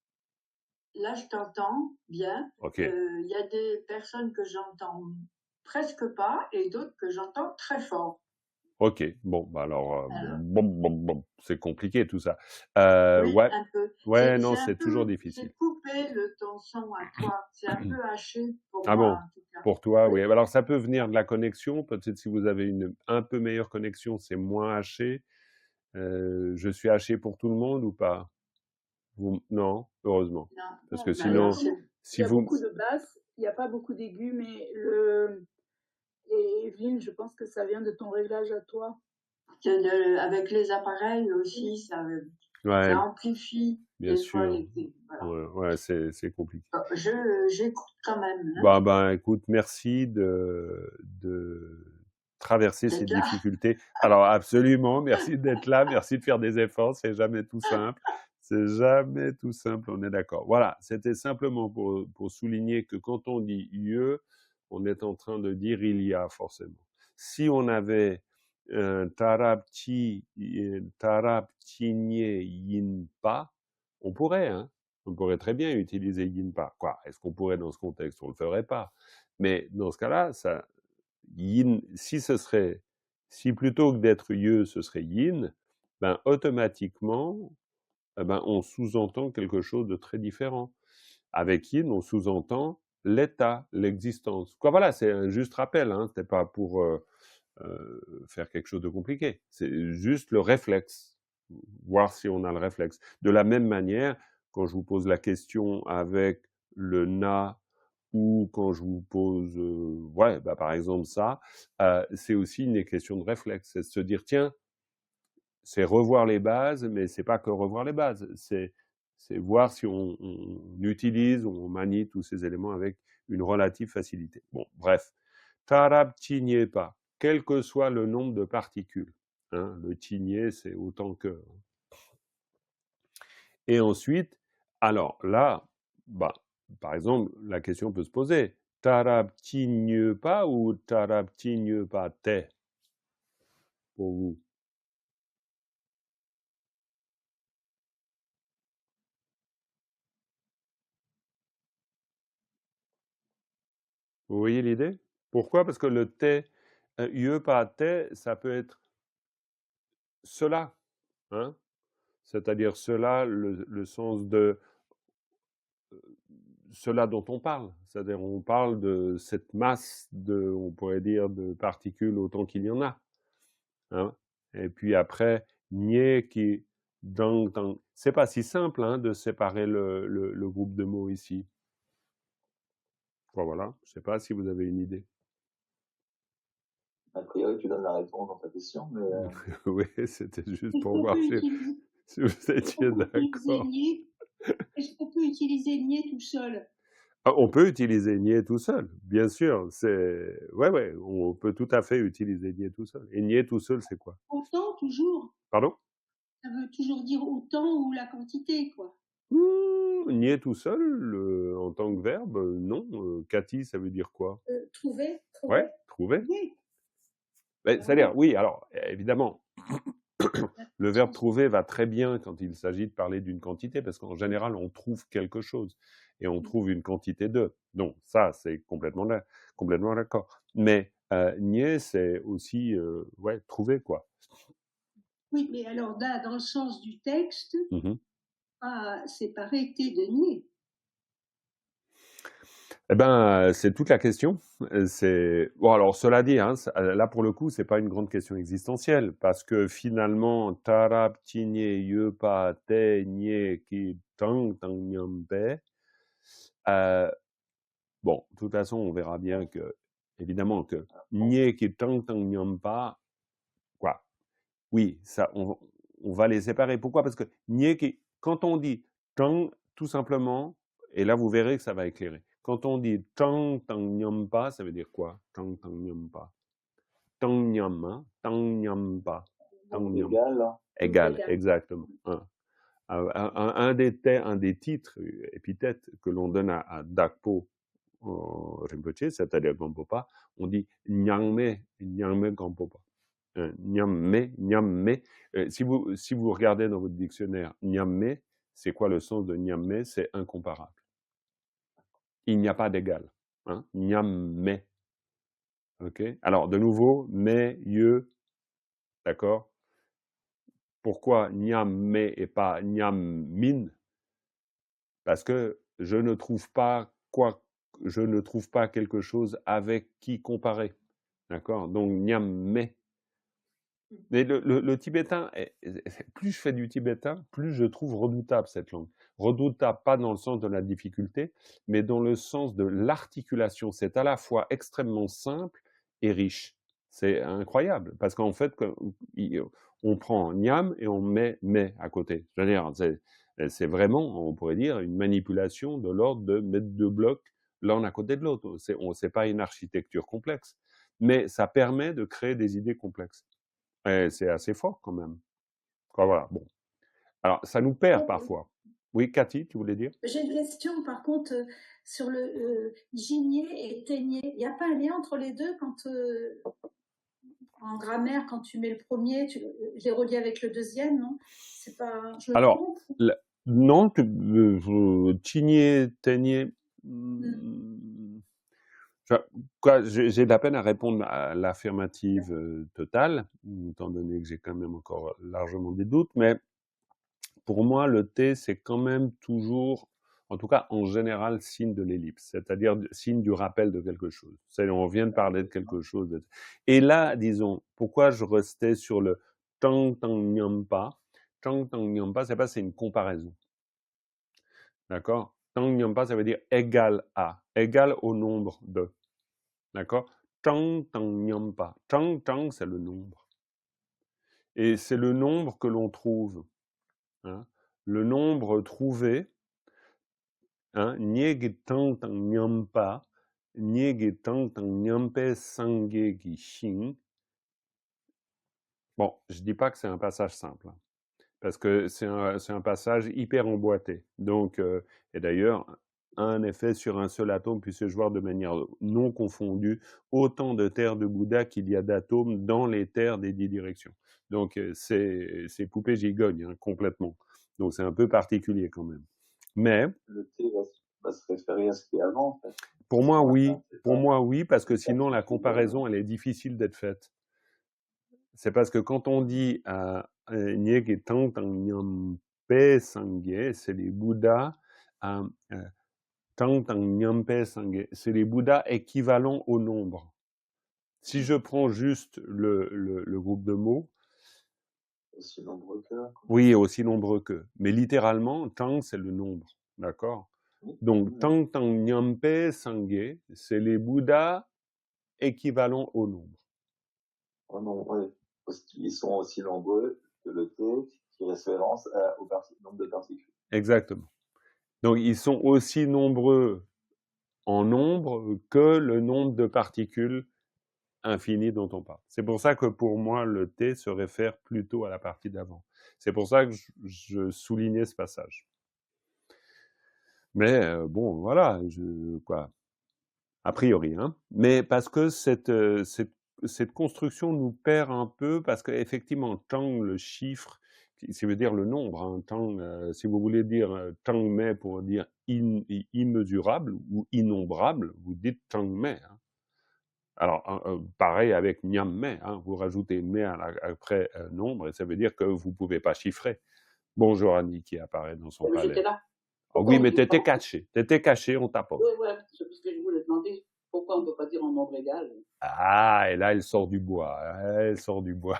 là, je t'entends bien. OK, Il y a des personnes que j'entends presque pas et d'autres que j'entends très fort. OK. Bon, bah, alors, Alors, c'est compliqué tout ça. oui, Ouais, un peu. ouais, non, C'est un c'est toujours peu, difficile. c'est coupé ton son à toi. C'est un peu haché pour Ah moi bon? en tout cas. Pour toi, Oui. oui. Alors ça peut venir de la connexion, peut-être si vous avez une un peu meilleure connexion, c'est moins haché. Je suis haché pour tout le monde ou pas? Vous non? Heureusement. Non, Parce Non, que bah il y a, alors sinon, c'est il si y a vous beaucoup de basses, il n'y a pas beaucoup d'aigus, mais et Evelyne, je pense que ça vient de ton réglage à toi. avec les appareils aussi, ça ouais, amplifie bien des fois sûr. les. Voilà. Ouais, c'est compliqué. J'écoute quand même, hein, Ben, écoute, merci de traverser ces d'être là. difficultés. Alors absolument, merci d'être là, merci de faire des efforts, c'est jamais tout simple. C'est jamais tout simple, on est d'accord. Voilà, c'était simplement pour souligner que quand on dit «ie», on est en train de dire «il y a» forcément. Si on avait taraptinye yinpa, on pourrait, hein. On pourrait très bien utiliser yinpa. Quoi? Est-ce qu'on pourrait dans ce contexte? On le ferait pas. Mais dans ce cas-là, ça, yin, si plutôt que d'être ye, ce serait yin, ben automatiquement, eh ben, on sous-entend quelque chose de très différent. Avec yin, on sous-entend l'état, l'existence. Quoi, voilà, c'est un juste rappel. Hein, c'était pas pour faire quelque chose de compliqué. C'est juste le réflexe, voir si on a le réflexe. De la même manière, quand je vous pose la question avec le na ou quand je vous pose, ouais, bah, par exemple ça, c'est aussi une question de réflexe. C'est de se dire, tiens, c'est revoir les bases, mais c'est pas que revoir les bases. C'est voir si on utilise, on manie tous ces éléments avec une relative facilité. Bon, bref. Taraptinyepa, quel que soit le nombre de particules. Hein, le tigné, c'est autant que. Et ensuite, alors là, bah, par exemple, la question peut se poser. Taraptinyepa ou taraptinyepa te pour vous? Vous voyez l'idée? Pourquoi? Parce que le te, ie pas te, ça peut être cela, hein? C'est-à-dire cela, le sens de cela dont on parle. C'est-à-dire on parle de cette masse de, on pourrait dire, de particules autant qu'il y en a. Hein? Et puis après, nier qui, dans. C'est pas si simple hein, de séparer le groupe de mots ici. Voilà, je sais pas si vous avez une idée. A priori, tu donnes la réponse dans ta question, mais Oui, c'était juste Est-ce pour qu'on voir peut si, utiliser, si vous étiez d'accord. est-ce qu'on peut utiliser nier tout seul? Ah, on peut utiliser nier tout seul, bien sûr. Ouais, on peut tout à fait utiliser nier tout seul. Et nier tout seul, c'est quoi? Autant, toujours. Pardon? Ça veut toujours dire autant ou la quantité, quoi. Nier tout seul, en tant que verbe, non. Cathy, ça veut dire quoi? Trouver, Ouais, trouver. Oui, C'est-à-dire, oui, alors, évidemment, la le verbe sens. trouver va très bien quand il s'agit de parler d'une quantité, parce qu'en général, on trouve quelque chose et on trouve une quantité de. Donc, ça, c'est complètement d'accord. Mais nier, c'est aussi, ouais, trouver, quoi. Oui, mais alors là, dans le sens du texte, Mhm. c'est pas arrêter de nier. Eh ben, c'est toute la question. C'est bon. Alors, cela dit, hein, là pour le coup, c'est pas une grande question existentielle parce que finalement, tarap tinye yepa te nye ki tang tang nyampe. Bon, de toute façon, on verra bien que, évidemment, que nye ki tang tang nyampa, quoi. Oui, ça, on va les séparer. Pourquoi? Parce que nye qui, quand on dit tang, tout simplement, et là vous verrez que ça va éclairer. Quand on dit tang tang nyampa, ça veut dire quoi? Tang tang nyampa. Tang nyam, hein? Tang nyampa. tang Donc, nyam. égal, hein. Égal, Égal. exactement. Un des titres, épithètes que l'on donne à Dakpo Rinpoché, c'est-à-dire Gampopa, on dit Nyangme Gampopa. Nyangme. Si vous regardez dans votre dictionnaire, Nyangme, c'est quoi le sens de Nyangme? C'est incomparable. Il n'y a pas d'égal. Hein? Nyangme. Ok? Alors, de nouveau, mais, d'accord? Pourquoi Nyangme et pas Nyangmin? Parce que je ne trouve pas quelque chose avec qui comparer. D'accord? Donc, Nyangme. Mais le tibétain, plus je fais du tibétain, plus je trouve redoutable cette langue. Redoutable, pas dans le sens de la difficulté, mais dans le sens de l'articulation. C'est à la fois extrêmement simple et riche. C'est incroyable, parce qu'en fait, on prend nyam et on met mais à côté. Je veux dire, c'est vraiment, on pourrait dire, une manipulation de l'ordre de mettre deux blocs l'un à côté de l'autre. C'est pas une architecture complexe, mais ça permet de créer des idées complexes. Et c'est assez fort quand même. Quoi, voilà, bon. Alors, ça nous perd parfois. Oui, Cathy, tu voulais dire? J'ai une question, par contre, sur le ginier et teignier. Il n'y a pas un lien entre les deux quand, en grammaire, quand tu mets le premier, je l'ai relié avec le deuxième, non? C'est pas, je me Alors, trompe? non, chigner, teigner, j'ai de la peine à répondre à l'affirmative totale, étant donné que j'ai quand même encore largement des doutes, mais pour moi, le T, c'est quand même toujours, en tout cas en général, signe de l'ellipse, c'est-à-dire signe du rappel de quelque chose. On vient de parler de quelque chose. Et là, disons, pourquoi je restais sur le tang tang nyampa? Tang tang nyampa, c'est pas, c'est une comparaison. D'accord? Tang nyampa, ça veut dire égal à, égal au nombre de. D'accord? Tang tang nyampa. Tang tang, c'est le nombre. Et c'est le nombre que l'on trouve. Hein? Le nombre trouvé, hein, nyege tang tang nyampa, nyege tang tang nyampe sange gi shin. Bon, je dis pas que c'est un passage simple, hein, parce que c'est un passage hyper emboîté. Donc, et d'ailleurs, un effet sur un seul atome puisse se voir de manière non confondue autant de terres de Bouddha qu'il y a d'atomes dans les terres des 10 directions. Donc, c'est poupée gigogne, hein, complètement. Donc, c'est un peu particulier quand même. Mais Le T va se référer à ce qui est avant, en fait. pour moi, oui. C'est Pour pas- moi, oui, parce que sinon, la c'est pas- comparaison, elle est difficile d'être faite. C'est parce que quand on dit Nyege Tang Tang Nyampe Sangye, c'est les Bouddhas, Tang Tang Nyampe Sangye, c'est les Bouddhas équivalents au nombre. Si je prends juste le groupe de mots, aussi nombreux que. oui, aussi nombreux qu'eux. Mais littéralement, Tang, c'est le nombre. D'accord? Donc, Tang Tang Nyampe Sangye, c'est les Bouddhas équivalents au nombre. Oh non, oui. Parce qu'ils sont aussi nombreux que le T, qui référence au nombre de particules. Exactement. Donc, ils sont aussi nombreux en nombre que le nombre de particules infinies dont on parle. C'est pour ça que pour moi, le T se réfère plutôt à la partie d'avant. C'est pour ça que je soulignais ce passage. Mais bon, voilà, quoi. A priori, hein. Mais parce que cette construction nous perd un peu, parce qu'effectivement, Tang, le chiffre, ça veut dire le nombre, hein, Tang, si vous voulez dire Tang me pour dire immesurable ou innombrable, vous dites Tang me. Hein. Alors, pareil avec Nyam me, hein, vous rajoutez me après nombre, et ça veut dire que vous ne pouvez pas chiffrer. Bonjour Annie qui apparaît dans son Oui, palais. j'étais là. Oh, oui, mais t'étais caché, on t'a pas. Oui, ouais, c'est parce que je voulais demander pourquoi on ne peut pas dire en nombre égal. Ah, et là, elle sort du bois. Elle sort du bois.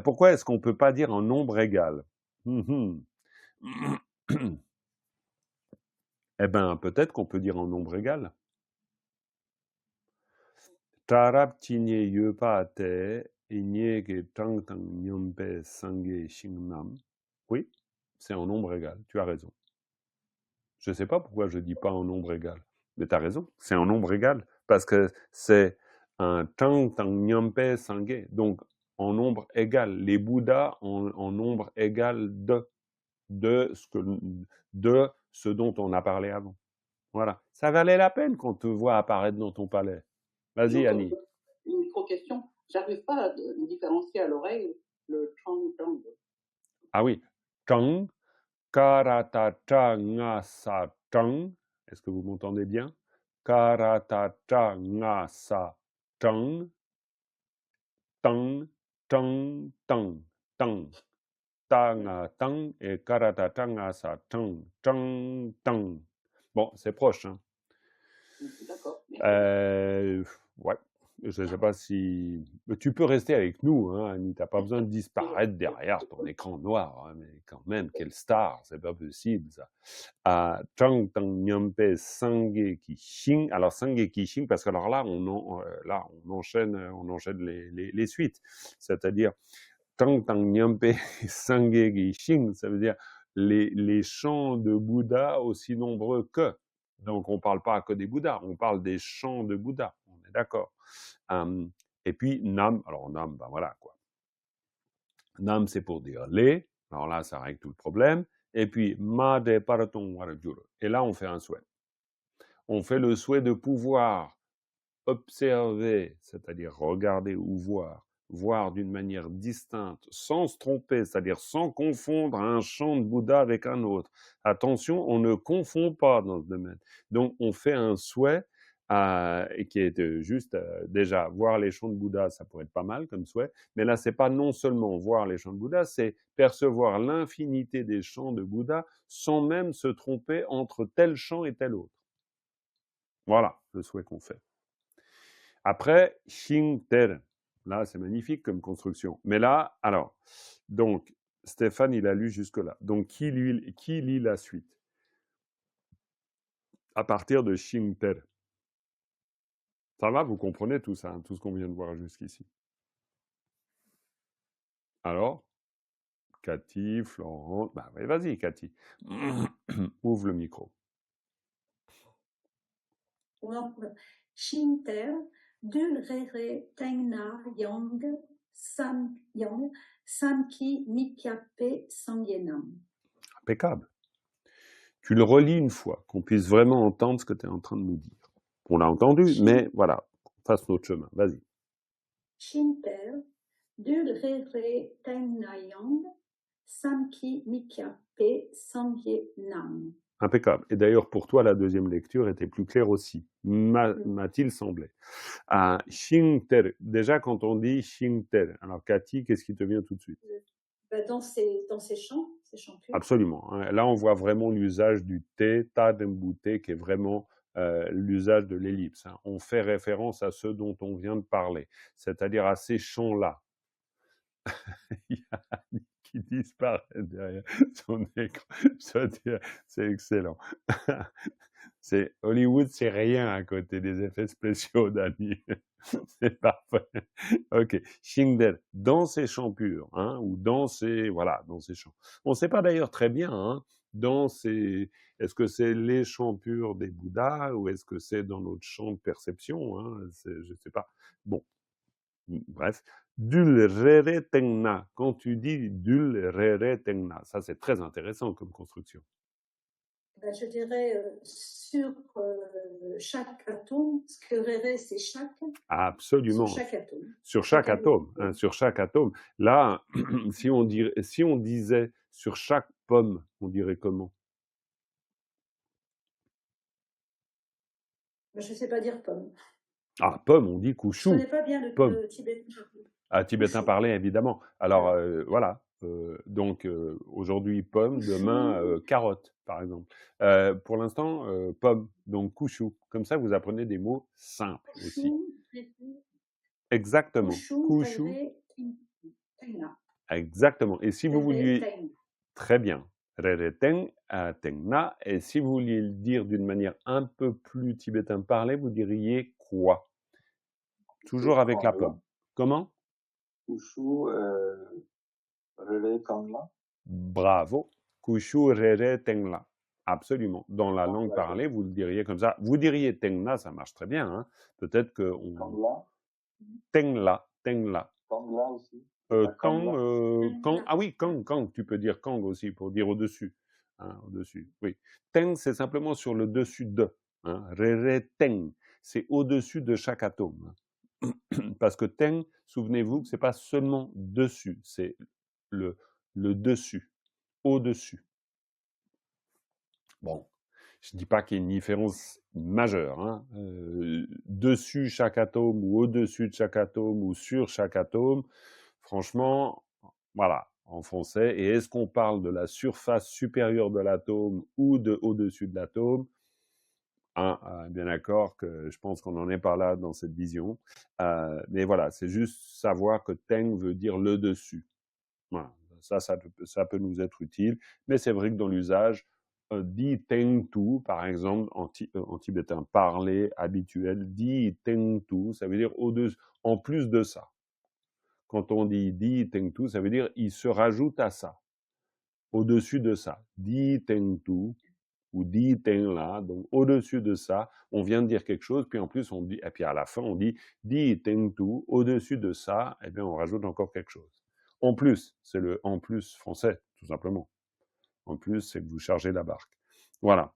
Pourquoi est-ce qu'on ne peut pas dire un nombre égal? Eh bien, peut-être qu'on peut dire un nombre égal. Tarap tinye yepa te inyege tang tang nyampe sange shingnam. Oui, c'est un nombre égal. Tu as raison. Je ne sais pas pourquoi je ne dis pas un nombre égal. Mais tu as raison, c'est un nombre égal. Parce que c'est un tang tang nyampe sange. Donc, en nombre égal. Les Bouddhas en nombre égal de ce dont on a parlé avant. Voilà. Ça valait la peine qu'on te voit apparaître dans ton palais. Vas-y, Donc, Annie. une micro-question. J'arrive pas à différencier à l'oreille le chang. Ah oui. Chang, karatacha nga sa chang. Est-ce que vous m'entendez bien? Karatacha nga sa chang. Tang, tang, tang, tang. Tang, tang et karatacha nga sa chang. Chang, tang. Bon, c'est proche, hein. D'accord. Ouais, je ne sais pas si... Mais tu peux rester avec nous, hein, Annie. Tu n'as pas besoin de disparaître derrière ton écran noir. Hein, mais quand même, quelle star, c'est pas possible, ça. Chang Tang Nyampe Sange Ki Shing. Alors, Sange Ki Shing, parce que alors là, on enchaîne les suites. C'est-à-dire, Chang Tang Nyampe Sange Ki Shing, ça veut dire les chants de Bouddha aussi nombreux que. Donc, on ne parle pas que des Bouddhas, on parle des chants de Bouddha, on est d'accord. Et puis, Nam, alors Nam, ben voilà quoi. Nam, c'est pour dire les, alors là, ça règle tout le problème. Et puis, Ma de Paraton Warajuru. Et là, on fait un souhait. On fait le souhait de pouvoir observer, c'est-à-dire regarder ou voir d'une manière distincte, sans se tromper, c'est-à-dire sans confondre un chant de Bouddha avec un autre. Attention, on ne confond pas dans ce domaine. Donc, on fait un souhait qui est juste, déjà, voir les chants de Bouddha, ça pourrait être pas mal comme souhait, mais là, c'est pas non seulement voir les chants de Bouddha, c'est percevoir l'infinité des chants de Bouddha sans même se tromper entre tel chant et tel autre. Voilà le souhait qu'on fait. Après, Xingter. Là, c'est magnifique comme construction. Mais là, alors, donc, Stéphane, il a lu jusque-là. Donc, qui lit la suite? À partir de Xingter. Ça va, vous comprenez tout ça, hein, tout ce qu'on vient de voir jusqu'ici. Alors, Cathy, Florent, bah oui, vas-y, Cathy. Ouvre le micro. Shinter, Dul Rere Tengna Yang Sam Yang Samki Mikyape Sangyenam. Impeccable. Tu le relis une fois, qu'on puisse vraiment entendre ce que tu es en train de nous dire. On l'a entendu, mais voilà, fasse notre chemin. Vas-y. Shinter, Dul Rere Tengna Yang Samki Mikyape Sangyenam. Impeccable. Et d'ailleurs, pour toi, la deuxième lecture était plus claire aussi, m'a-t-il semblé. Xingter, déjà quand on dit Xingter, alors Cathy, qu'est-ce qui te vient tout de suite? Dans ces chants purs. Absolument. Là, on voit vraiment l'usage du T, Ta Dembouté, qui est vraiment l'usage de l'ellipse. Hein. On fait référence à ce dont on vient de parler, c'est-à-dire à ces chants-là. Il y a Annie qui disparaît derrière son écran. C'est excellent. C'est Hollywood, c'est rien à côté des effets spéciaux d'Annie. C'est parfait. Ok. Xingder, dans ces chants purs, hein, ou dans ces chants. On ne sait pas d'ailleurs très bien, hein, est-ce que c'est les chants purs des Bouddhas ou est-ce que c'est dans notre champ de perception, hein, je ne sais pas. Bon. Bref. Dul Rere Tengna. Quand tu dis Dul Rere Tengna, ça c'est très intéressant comme construction. Ben, je dirais sur chaque atome, ce que Rere c'est chaque. Absolument. Sur chaque atome. Sur chaque atome. Hein, sur chaque atome. Là, si on disait sur chaque pomme, on dirait comment? Ben, je ne sais pas dire pomme. Ah, pomme, on dit couchou. Je ne connais pas bien le tibétain. Ah, tibétain parlé, évidemment. Alors, voilà. Donc, aujourd'hui, pomme, demain, carotte, par exemple. Pour l'instant, pomme, donc couchou. Comme ça, vous apprenez des mots simples aussi. Exactement. Couchou. Exactement. Et si vous vouliez... Très bien. Rereteng, tengna. Et si vous vouliez le dire d'une manière un peu plus tibétain parlé, vous diriez quoi? Toujours avec la pomme. Comment? Kushu, Rere Tengla. Bravo. Kushu Rere Tengla. Absolument. Dans la langue parlée, vous le diriez comme ça. Vous diriez Tengla, ça marche très bien. Hein. Peut-être que... Tengla. Tengla. Kangla aussi. Tang, Kangla. Kang, ah oui, Kang, tu peux dire Kang aussi pour dire au-dessus. Hein, au-dessus, oui. Teng, c'est simplement sur le dessus de. Hein. Re, teng, c'est au-dessus de chaque atome. Parce que teng, souvenez-vous que c'est pas seulement dessus, c'est le dessus, au-dessus. Bon, je dis pas qu'il y a une différence majeure. Hein. Dessus chaque atome ou au-dessus de chaque atome ou sur chaque atome, franchement, voilà, en français. Et est-ce qu'on parle de la surface supérieure de l'atome ou de au-dessus de l'atome? Bien d'accord que je pense qu'on en est par là dans cette vision. Mais voilà, c'est juste savoir que Teng veut dire le dessus. Voilà. Ça peut nous être utile. Mais c'est vrai que dans l'usage, Di Teng Tu, par exemple, en tibétain parlé habituel, Di Teng Tu, ça veut dire en plus de ça. Quand on dit Di Teng Tu, ça veut dire il se rajoute à ça, au-dessus de ça. Di Teng Tu ou Di Teng La, donc au-dessus de ça, on vient de dire quelque chose, puis en plus on dit, et puis à la fin on dit Di Teng Tu, au-dessus de ça, et bien on rajoute encore quelque chose. En plus, c'est le en plus français, tout simplement. En plus, c'est que vous chargez la barque. Voilà.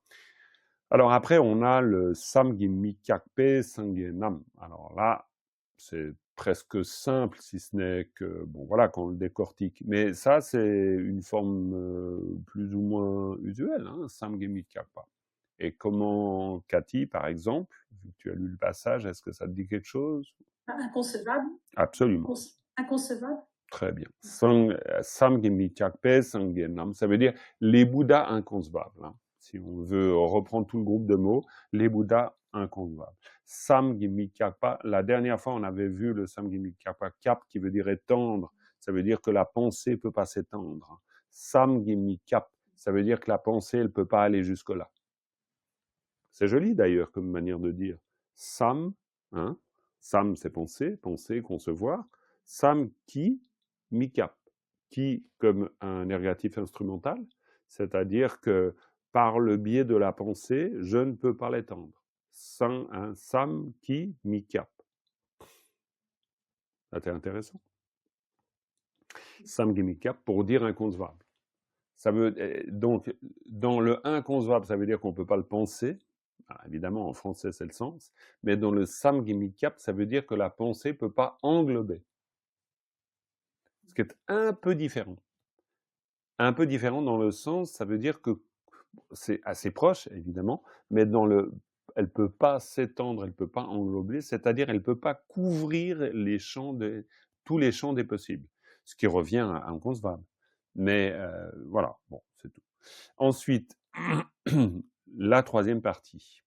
Alors après, on a le Samgi Mikakpe Sangenam. Alors là, c'est presque simple, si ce n'est que, bon voilà, qu'on le décortique. Mais ça, c'est une forme plus ou moins usuelle, hein, Samgi Mikakpa. Et comment, Cathy, par exemple, vu que tu as lu le passage, est-ce que ça te dit quelque chose? Inconcevable. Absolument. Inconcevable. Très bien. Samgi Mikakpe Sangenam, ça veut dire les Bouddhas inconcevables. Hein. Si on veut reprendre tout le groupe de mots, les Bouddhas inconcevables. Samgimikapa, la dernière fois, on avait vu le Samgimikapa Kap qui veut dire étendre. Ça veut dire que la pensée peut pas s'étendre. Samgimikap, ça veut dire que la pensée, elle peut pas aller jusque-là. C'est joli d'ailleurs comme manière de dire. Sam, hein, Sam c'est penser, concevoir. Sam qui, mikap, qui comme un ergatif instrumental, c'est-à-dire que par le biais de la pensée, je ne peux pas l'étendre. Sam qui, mikap. C'était intéressant. Sam qui, mikap pour dire inconcevable. Ça veut, donc, dans le inconcevable, ça veut dire qu'on ne peut pas le penser. Alors, évidemment, en français, c'est le sens. Mais dans le samgimikap, ça veut dire que la pensée ne peut pas englober. Ce qui est un peu différent. Un peu différent dans le sens, ça veut dire que c'est assez proche, évidemment, mais elle ne peut pas s'étendre, elle ne peut pas englober, c'est-à-dire elle ne peut pas couvrir tous les champs des possibles. Ce qui revient à inconcevable. Mais voilà, bon, c'est tout. Ensuite, la troisième partie.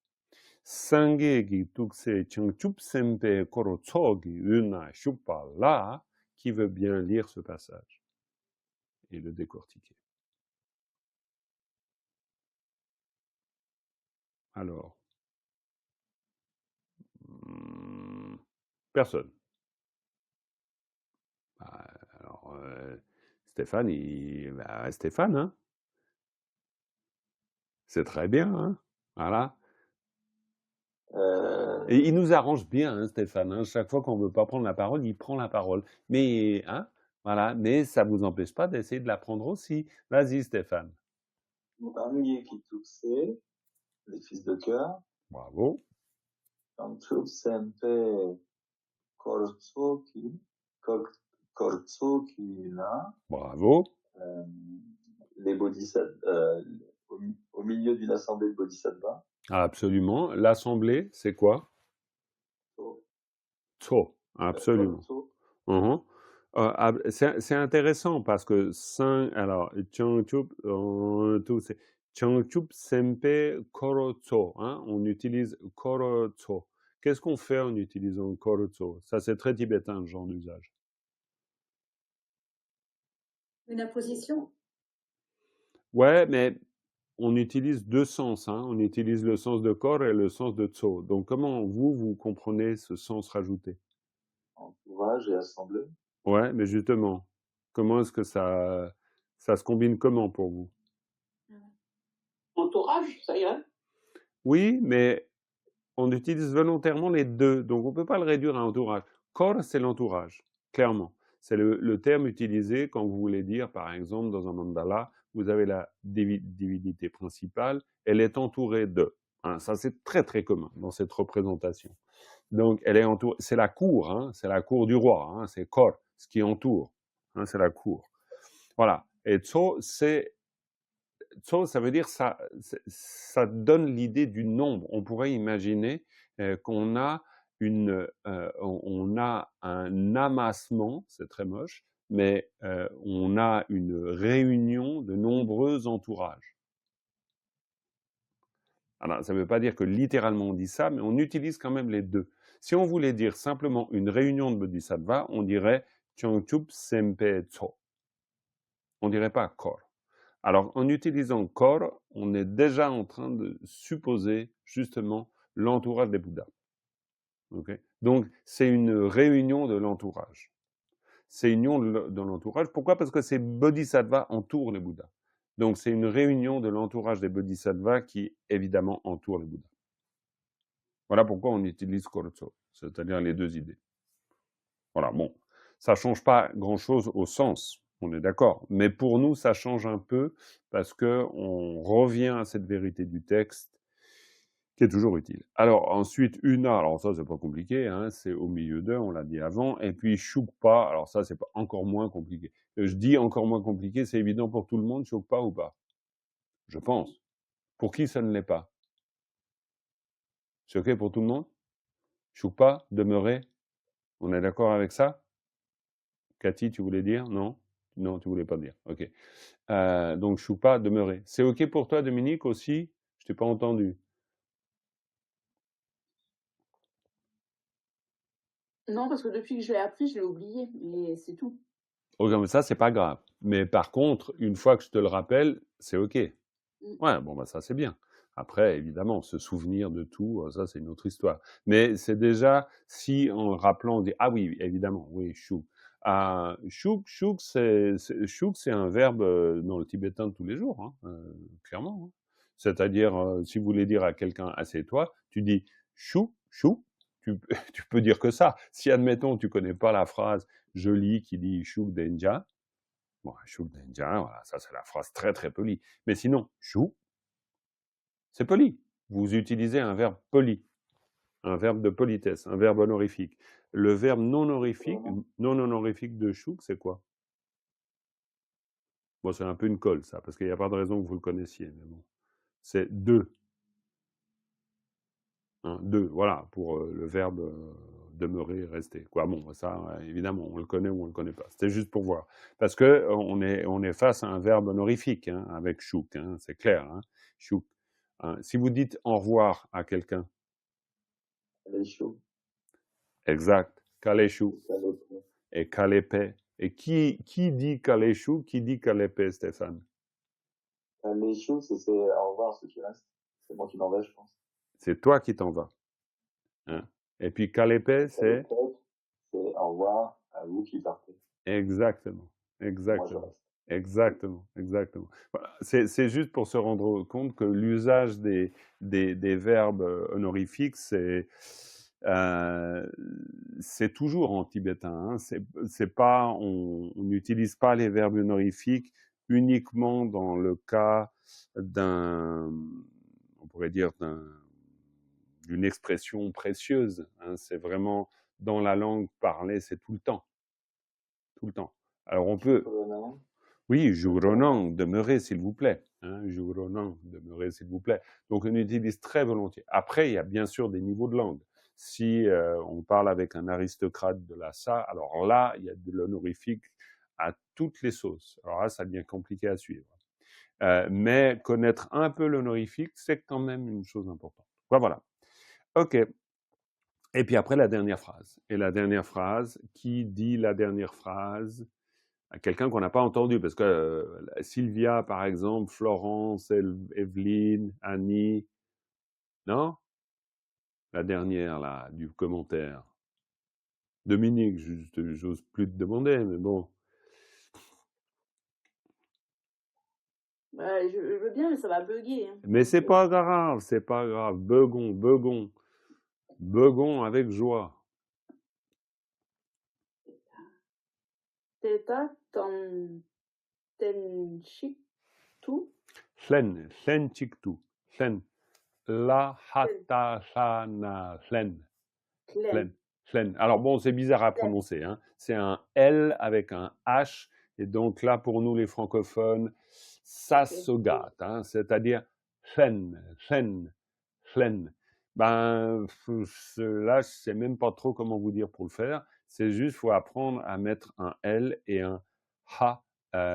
Sangegi tukse chengchup sempe korotsogi una shupa la, qui veut bien lire ce passage et le décortiquer. Alors, personne. Alors, Stéphane, Stéphane, hein. C'est très bien, hein. Voilà. Et il nous arrange bien, hein, Stéphane. Hein. Chaque fois qu'on veut pas prendre la parole, il prend la parole. Mais, hein, voilà. Mais ça vous empêche pas d'essayer de la prendre aussi. Vas-y, Stéphane. Sangeki Tukse, les fils de cœur. Bravo. Changchup Sempe Kortsoki là. Bravo. Les bodhisattvas, au milieu d'une assemblée de bodhisattvas. Absolument. L'assemblée, c'est quoi? Tso. Absolument. C'est intéressant parce que alors, Changchup, c'est Changchup Sempe Korotso. Hein, on utilise Korotso. Qu'est-ce qu'on fait en utilisant Korotso? Ça, c'est très tibétain, ce genre d'usage. Une imposition. Ouais, mais on utilise deux sens. Hein. On utilise le sens de Kor et le sens de Tso. Donc, comment vous comprenez ce sens rajouté? Entourage et assemblée. Ouais, mais justement, comment est-ce que ça se combine comment pour vous? Entourage, ça irait? Oui, mais on utilise volontairement les deux, donc on ne peut pas le réduire à entourage. Corps, c'est l'entourage, clairement. C'est le terme utilisé quand vous voulez dire, par exemple, dans un mandala, vous avez la divinité principale, elle est entourée de. Hein, ça, c'est très, très commun dans cette représentation. Donc, elle est entourée, c'est la cour, hein, c'est la cour du roi, hein, c'est Kor, ce qui entoure, hein, c'est la cour. Voilà. Et Tso, ça veut dire ça donne l'idée du nombre. On pourrait imaginer qu'on a on a un amassement, c'est très moche, mais on a une réunion de nombreux entourages. Alors, ça ne veut pas dire que littéralement on dit ça, mais on utilise quand même les deux. Si on voulait dire simplement une réunion de bodhisattva, on dirait Chongchup Sempe Tso. On dirait pas Kor. Alors, en utilisant Kor, on est déjà en train de supposer justement l'entourage des Bouddhas. Okay? Donc, c'est une réunion de l'entourage. C'est une union de l'entourage. Pourquoi? Parce que ces bodhisattvas entourent les Bouddhas. Donc, c'est une réunion de l'entourage des bodhisattvas qui, évidemment, entourent les Bouddhas. Voilà pourquoi on utilise Korotso, c'est-à-dire les deux idées. Voilà, bon, ça ne change pas grand-chose au sens, on est d'accord. Mais pour nous, ça change un peu parce qu'on revient à cette vérité du texte qui est toujours utile. Alors ensuite, Una, alors ça c'est pas compliqué, hein, c'est au milieu d'eux, on l'a dit avant. Et puis Shukpa, alors ça c'est encore moins compliqué. Je dis encore moins compliqué, c'est évident pour tout le monde, Shukpa ou pas? Je pense. Pour qui ça ne l'est pas? C'est ok pour tout le monde? Shukpa, demeurer, on est d'accord avec ça? Cathy, tu voulais dire? Non? Non, tu voulais pas dire. Ok. Donc Shukpa, demeurer. C'est ok pour toi, Dominique, aussi? Je t'ai pas entendu. Non, parce que depuis que je l'ai appris, je l'ai oublié, mais c'est tout. Ok, mais ça, c'est pas grave. Mais par contre, une fois que je te le rappelle, c'est ok. Ouais, bon, bah ça, c'est bien. Après, évidemment, se souvenir de tout, ça, c'est une autre histoire. Mais c'est déjà, si en rappelant, on dit, ah oui, évidemment, oui, shuk. Shuk, c'est un verbe dans le tibétain de tous les jours, hein, clairement. Hein. C'est-à-dire, si vous voulez dire à quelqu'un, assieds-toi, tu dis shuk, shuk, tu peux dire que ça. Si, admettons, tu connais pas la phrase jolie qui dit shuk denja, bon, shuk denja, voilà, ça, c'est la phrase très, très polie. Mais sinon, shuk, c'est poli. Vous utilisez un verbe poli, un verbe de politesse, un verbe honorifique. Le verbe non honorifique de chouk, c'est quoi? Bon, c'est un peu une colle, ça, parce qu'il n'y a pas de raison que vous le connaissiez, mais bon. C'est de. Hein, de, voilà, pour le verbe demeurer, rester. Quoi, bon, ça, évidemment, on le connaît ou on le connaît pas. C'était juste pour voir. Parce que on est face à un verbe honorifique, hein, avec chouk, hein, c'est clair, hein, chouk. Hein. Si vous dites au revoir à quelqu'un, Kaleshu. exact, kaleshu. Kaleshu. Et Kalepe. Et qui dit Kaleshu, qui dit Kalepe, Stéphane? Kaleshu, c'est au revoir ceux qui restent. C'est moi qui m'en vais, je pense. C'est toi qui t'en vas. Hein? Et puis Kalepe, c'est? C'est au revoir à vous qui partez. Exactement. Exactement. Moi, je reste. Exactement, exactement. Voilà. C'est juste pour se rendre compte que l'usage des verbes honorifiques, c'est toujours en tibétain. Hein. C'est pas, on n'utilise pas les verbes honorifiques uniquement dans le cas d'un, on pourrait dire d'une expression précieuse. Hein. C'est vraiment dans la langue parlée, c'est tout le temps, tout le temps. Alors on peut. Oui, Juronan, demeurez s'il vous plaît. Hein, Juronan, demeurez s'il vous plaît. Donc on utilise très volontiers. Après, il y a bien sûr des niveaux de langue. Si on parle avec un aristocrate de Lhasa, alors là, il y a de l'honorifique à toutes les sauces. Alors là, ça devient compliqué à suivre. Mais connaître un peu l'honorifique, c'est quand même une chose importante. Voilà. OK. Et puis après, la dernière phrase. Et la dernière phrase, qui dit la dernière phrase à quelqu'un qu'on n'a pas entendu, parce que Sylvia, par exemple, Florence, Evelyne, Annie, non? La dernière, là, du commentaire. Dominique, j'ose plus te demander, mais bon. Je veux bien, mais ça va bugger. Hein. Mais c'est pas grave, c'est pas grave. Beugons avec joie. Teta ton tenshik tu Hlen, hlen chiktu, hlen. La hata shana hlen. klen. Hlen, hlen. Alors bon, c'est bizarre à prononcer, hein. C'est un L avec un H, et donc là, pour nous les francophones, ça Ok. se gâte, hein, c'est-à-dire hlen, hlen, hlen. Ben, là, je sais même pas trop comment vous dire pour le faire. C'est juste, faut apprendre à mettre un L et un H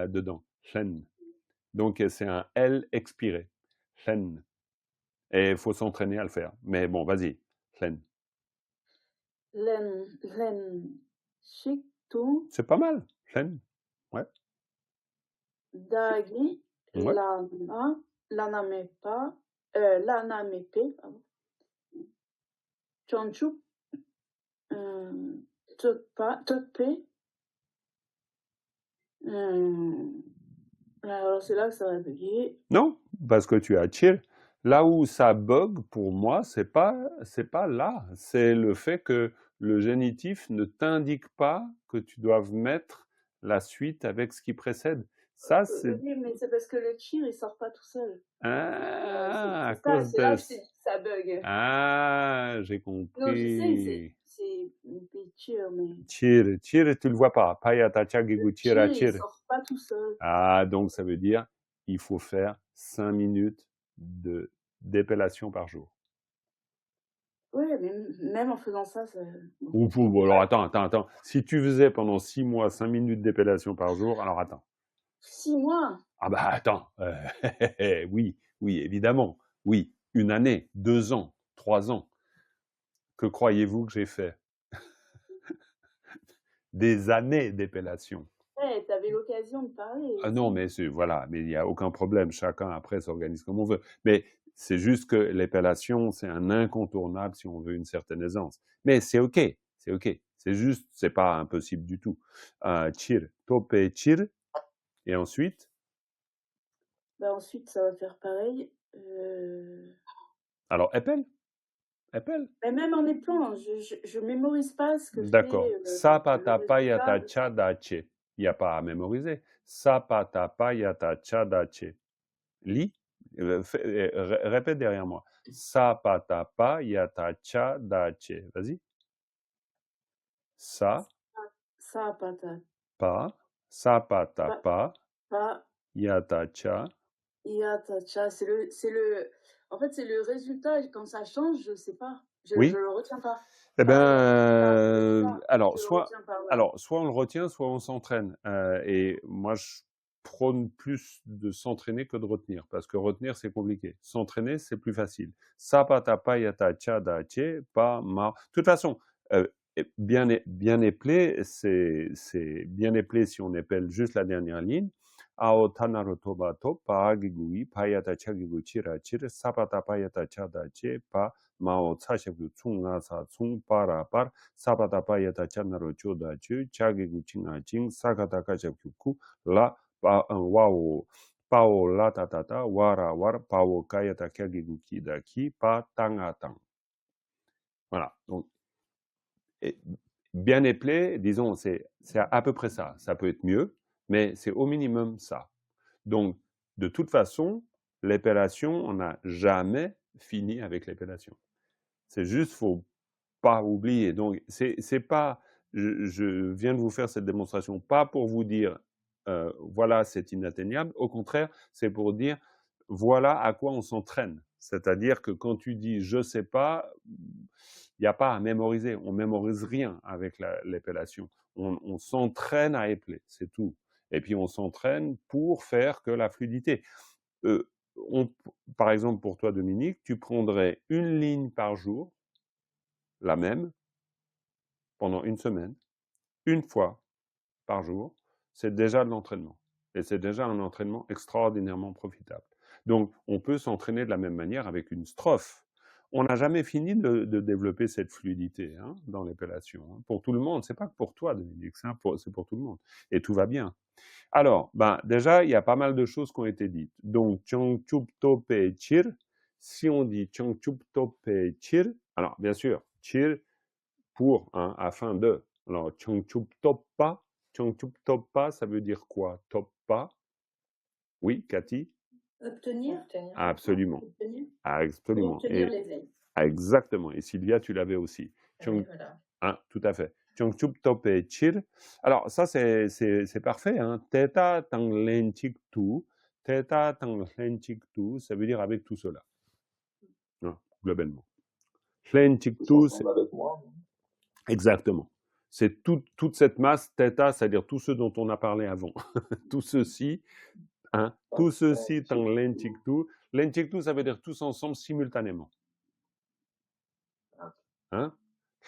dedans. Hlen. Donc, c'est un L expiré. Hlen. Et il faut s'entraîner à le faire. Mais bon, vas-y. Hlen. Len shik tu C'est pas mal. Hlen. Ouais. dagi Ouais. lanamepe, pardon. Chonchup tope. Alors c'est là que ça va bugger. Non, parce que tu as chill. Là où ça bug pour moi, c'est pas là. C'est le fait que le génitif ne t'indique pas que tu doives mettre la suite avec ce qui précède. Ça, c'est Oui, mais c'est parce que le chir il sort pas tout seul. à C'est cause là de que ça bug. Ah, j'ai Non, je sais, compris. c'est chir, mais Chir, tu le vois pas. Payatacha gigu le chir chira il chir. sort pas tout seul. Ah, donc ça veut dire il faut faire 5 minutes d'épellation par jour. Ouais, mais même en faisant ça, ça... Ouf, alors attends. Si tu faisais pendant 6 mois 5 minutes d'épellation par jour, alors attends. 6 mois. Ah bah attends, oui, évidemment, oui, 1 année, 2 ans, 3 ans. Que croyez-vous que j'ai fait? Des années d'épellation. Ouais, t'avais l'occasion de parler. Ah non, mais voilà, mais il n'y a aucun problème. Chacun après s'organise comme on veut. Mais c'est juste que l'épellation, c'est un incontournable si on veut une certaine aisance. Mais c'est ok, c'est ok. C'est juste, c'est pas impossible du tout. Chir, tope chir, et ensuite. Bah ensuite, ça va faire pareil. Alors épelle. Mais même en épelant, je mémorise pas ce que D'accord. fait le Sapatapa résultat. yata dache. Il n'y a pas à mémoriser. Sapatapa yata dache. Lis, répète derrière moi. Sapatapa yata dache. Vas-y. Sapata Sapatapa pa yata yatacha. En fait, c'est le résultat. Et quand ça change, je sais pas. Je Oui. le retiens pas. Eh ben, alors, Je le soit retiens pas, voilà. on le retient, soit on s'entraîne. Et moi, je prône plus de s'entraîner que de retenir, parce que retenir, c'est compliqué. S'entraîner, c'est plus facile. Sapatapa yata dache, pas ma. De toute façon, bien épelé, c'est bien épelé si on épelle juste la dernière ligne. Ao tanaro tobato, pa gigui, pa yata gigu chira chira, sapatapa yata dache, pa mao tsashebgu tsung nga sa tsung para par sapatapa yata chanaro choda chu chagigu chinga ching sakataka shebgu ku la wao pao la tatata wara war pao kayata kyagigu kida ki pa tanga tang. Voilà. Donc, bien épelé, disons, c'est à peu près ça. Ça peut être mieux, mais c'est au minimum ça. Donc, de toute façon, l'épellation, on n'a jamais fini avec l'épellation. C'est juste, faut pas oublier. Donc, c'est pas, je viens de vous faire cette démonstration pas pour vous dire, voilà, c'est inatteignable. Au contraire, c'est pour dire, voilà à quoi on s'entraîne. C'est-à-dire que quand tu dis je sais pas, il n'y a pas à mémoriser. On mémorise rien avec l'épellation. On s'entraîne à épeler, c'est tout. Et puis on s'entraîne pour faire que la fluidité. Par exemple, pour toi, Dominique, tu prendrais une ligne par jour, la même, pendant une semaine, une fois par jour, c'est déjà de l'entraînement. Et c'est déjà un entraînement extraordinairement profitable. Donc, on peut s'entraîner de la même manière avec une strophe. On n'a jamais fini de développer cette fluidité dans l'épellation. Pour tout le monde, c'est pas que pour toi, Dominique, c'est pour tout le monde. Et tout va bien. Alors, déjà, il y a pas mal de choses qui ont été dites. Donc, Chongchup Tope Chir, si on dit Chongchup Tope Chir, alors, bien sûr, Chir pour, afin de. Alors, Chongchup Topa, Changchup Topa, ça veut dire quoi? Topa? Oui, Cathy? Obtenir, Absolument. obtenir, Absolument. obtenir Et, l'éveil. exactement. Et Sylvia, tu l'avais aussi. Chang- Voilà. Hein, tout à fait. Changchup Tope Chir. Alors, ça, c'est parfait. Hein. Theta Tang Len Chik Tu. Theta Tang Len Chik Tu, ça veut dire avec tout cela. Hein, globalement. Len Chik Tous Tu, c'est. ensemble avec moi. Exactement. C'est toute cette masse theta, c'est-à-dire tout ce dont on a parlé avant. Tout ceci, hein, tout ceci dans l'enchiktu. L'enchiktu, ça veut dire tous ensemble simultanément. Hein?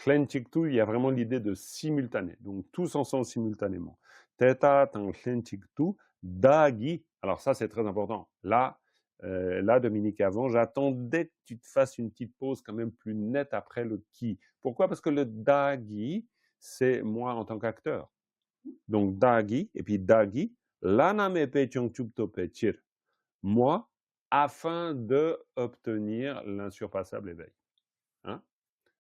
L'enchiktu, il y a vraiment l'idée de simultané. Donc tous ensemble simultanément. Theta dans l'enchiktu, dagi. Alors ça, c'est très important. Là, Dominique, avant, j'attendais que tu te fasses une petite pause quand même plus nette après le ki. Pourquoi? Parce que le dagi, c'est moi en tant qu'acteur. Donc dagi, et puis dagi, lanamepe chongchuptope chir. Moi, afin de obtenir l'insurpassable éveil. Hein?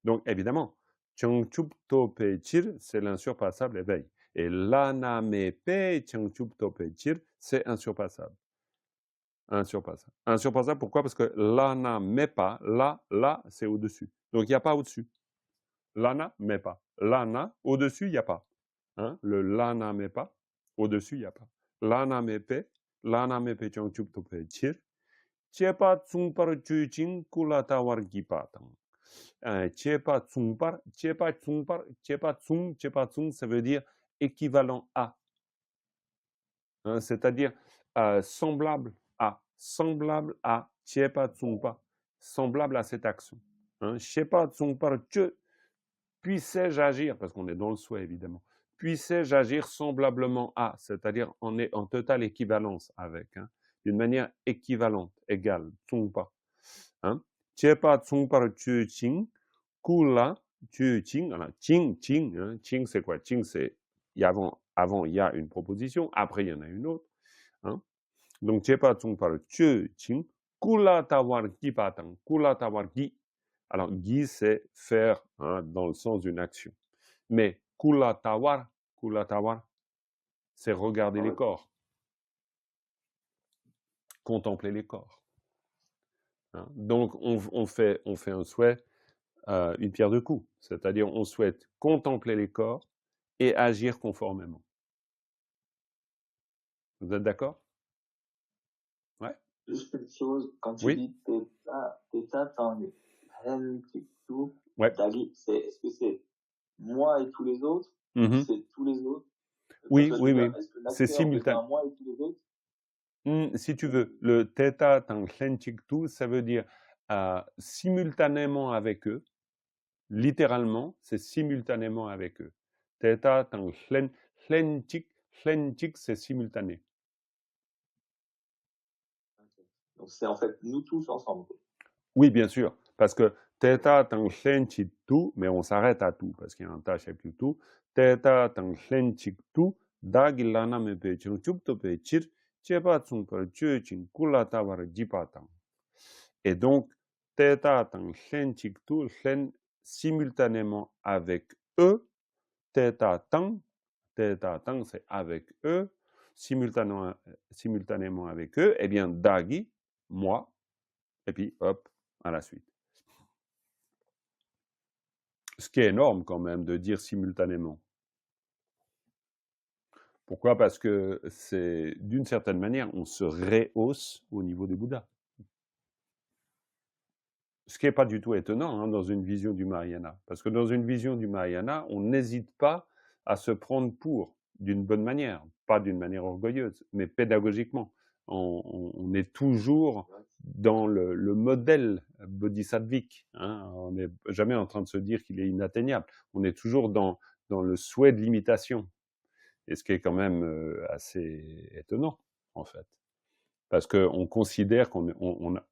Donc évidemment, chongchuptope chir, c'est l'insurpassable éveil. Et lanamepe chongchuptope chir, c'est insurpassable. Insurpassable. Insurpassable, pourquoi? Parce que lana mais pas, là, c'est au-dessus. Donc il n'y a pas au-dessus. Lana mais pas. Lana, au-dessus, il n'y a pas. Hein? Le lana mais pas, au-dessus, il n'y a pas. Lana mepe chongchuptope chir, chepa tsungpar chuching kulatawar gipatang. Chepa tsungpar, chepa tsung, ça veut dire équivalent à. Hein, c'est-à-dire semblable à, chepa tsungpa, semblable à cette action. Hein, chepa tsungpar che, puissais-je agir, parce qu'on est dans le souhait évidemment, puissais-je agir semblablement à, c'est-à-dire on est en totale équivalence avec, hein, d'une manière équivalente, égale, tsungpa. Hein? Chepa tsungpar chu ching, kula chu ching, alors ching, hein, ching c'est quoi? Ching c'est, avant il y a une proposition, après il y en a une autre. Hein? Donc chepa tsungpar chu ching, kula tawar gi patang, kula tawar gi. Alors, gi, c'est faire, hein, dans le sens d'une action. Mais kulatawar, c'est regarder les corps. Contempler les corps. Hein? Donc, on fait un souhait, une pierre deux coups. C'est-à-dire, on souhaite contempler les corps et agir conformément. Vous êtes d'accord? Ouais. Juste une chose, quand tu Oui. dis Theta dans l'enchiktu, Ouais. dagi, est-ce que c'est moi et tous les autres? Mhm. C'est tous les autres? Oui, Parce que oui, je veux oui. dire, est-ce que C'est l'acteur simultané. devient moi et tous les autres? Si tu veux, le theta tang tu, ça veut dire simultanément avec eux. Littéralement, c'est simultanément avec eux. Theta tang hlenchik, c'est simultané. Donc c'est en fait nous tous ensemble. Oui, bien sûr, parce que theta tang tu, mais on s'arrête à tout, parce qu'il y a un tâche avec le tout. Theta tang tu, dagilana mepe chungchuptope chir, chepa tsungpar chuchin kulatawar jipatang. Et donc, theta tang tu, simultanément avec eux, theta tang, c'est avec eux, simultanément avec eux, eh bien, dagi, moi, et puis hop, à la suite. Ce qui est énorme quand même de dire simultanément. Pourquoi? Parce que c'est, d'une certaine manière, on se rehausse au niveau des Bouddhas. Ce qui n'est pas du tout étonnant, hein, dans une vision du Mahayana. Parce que dans une vision du Mahayana, on n'hésite pas à se prendre pour, d'une bonne manière, pas d'une manière orgueilleuse, mais pédagogiquement. On est toujours dans le modèle bodhisattvique. Hein. On n'est jamais en train de se dire qu'il est inatteignable. On est toujours dans le souhait de l'imitation. Et ce qui est quand même assez étonnant, en fait. Parce qu'on considère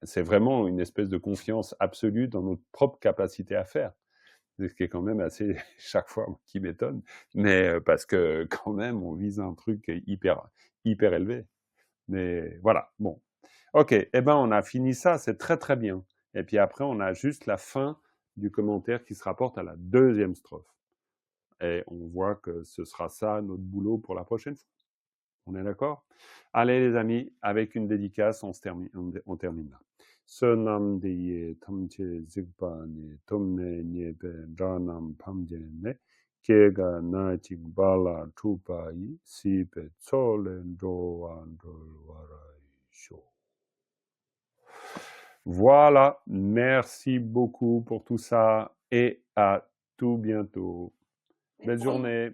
c'est vraiment une espèce de confiance absolue dans notre propre capacité à faire. Ce qui est quand même assez, chaque fois, qui m'étonne. Mais parce que quand même, on vise un truc hyper élevé. Mais voilà, bon. Ok, eh ben on a fini ça, c'est très très bien. Et puis après, on a juste la fin du commentaire qui se rapporte à la deuxième strophe. et on voit que ce sera ça notre boulot pour la prochaine fois. On est d'accord? Allez les amis, avec une dédicace, on termine là. Sonam diye tamche zikbani tomne nyebe ranam pamjene kega nachik bala trupai sipe tsole show. Voilà, merci beaucoup pour tout ça et à tout bientôt. Belle journée.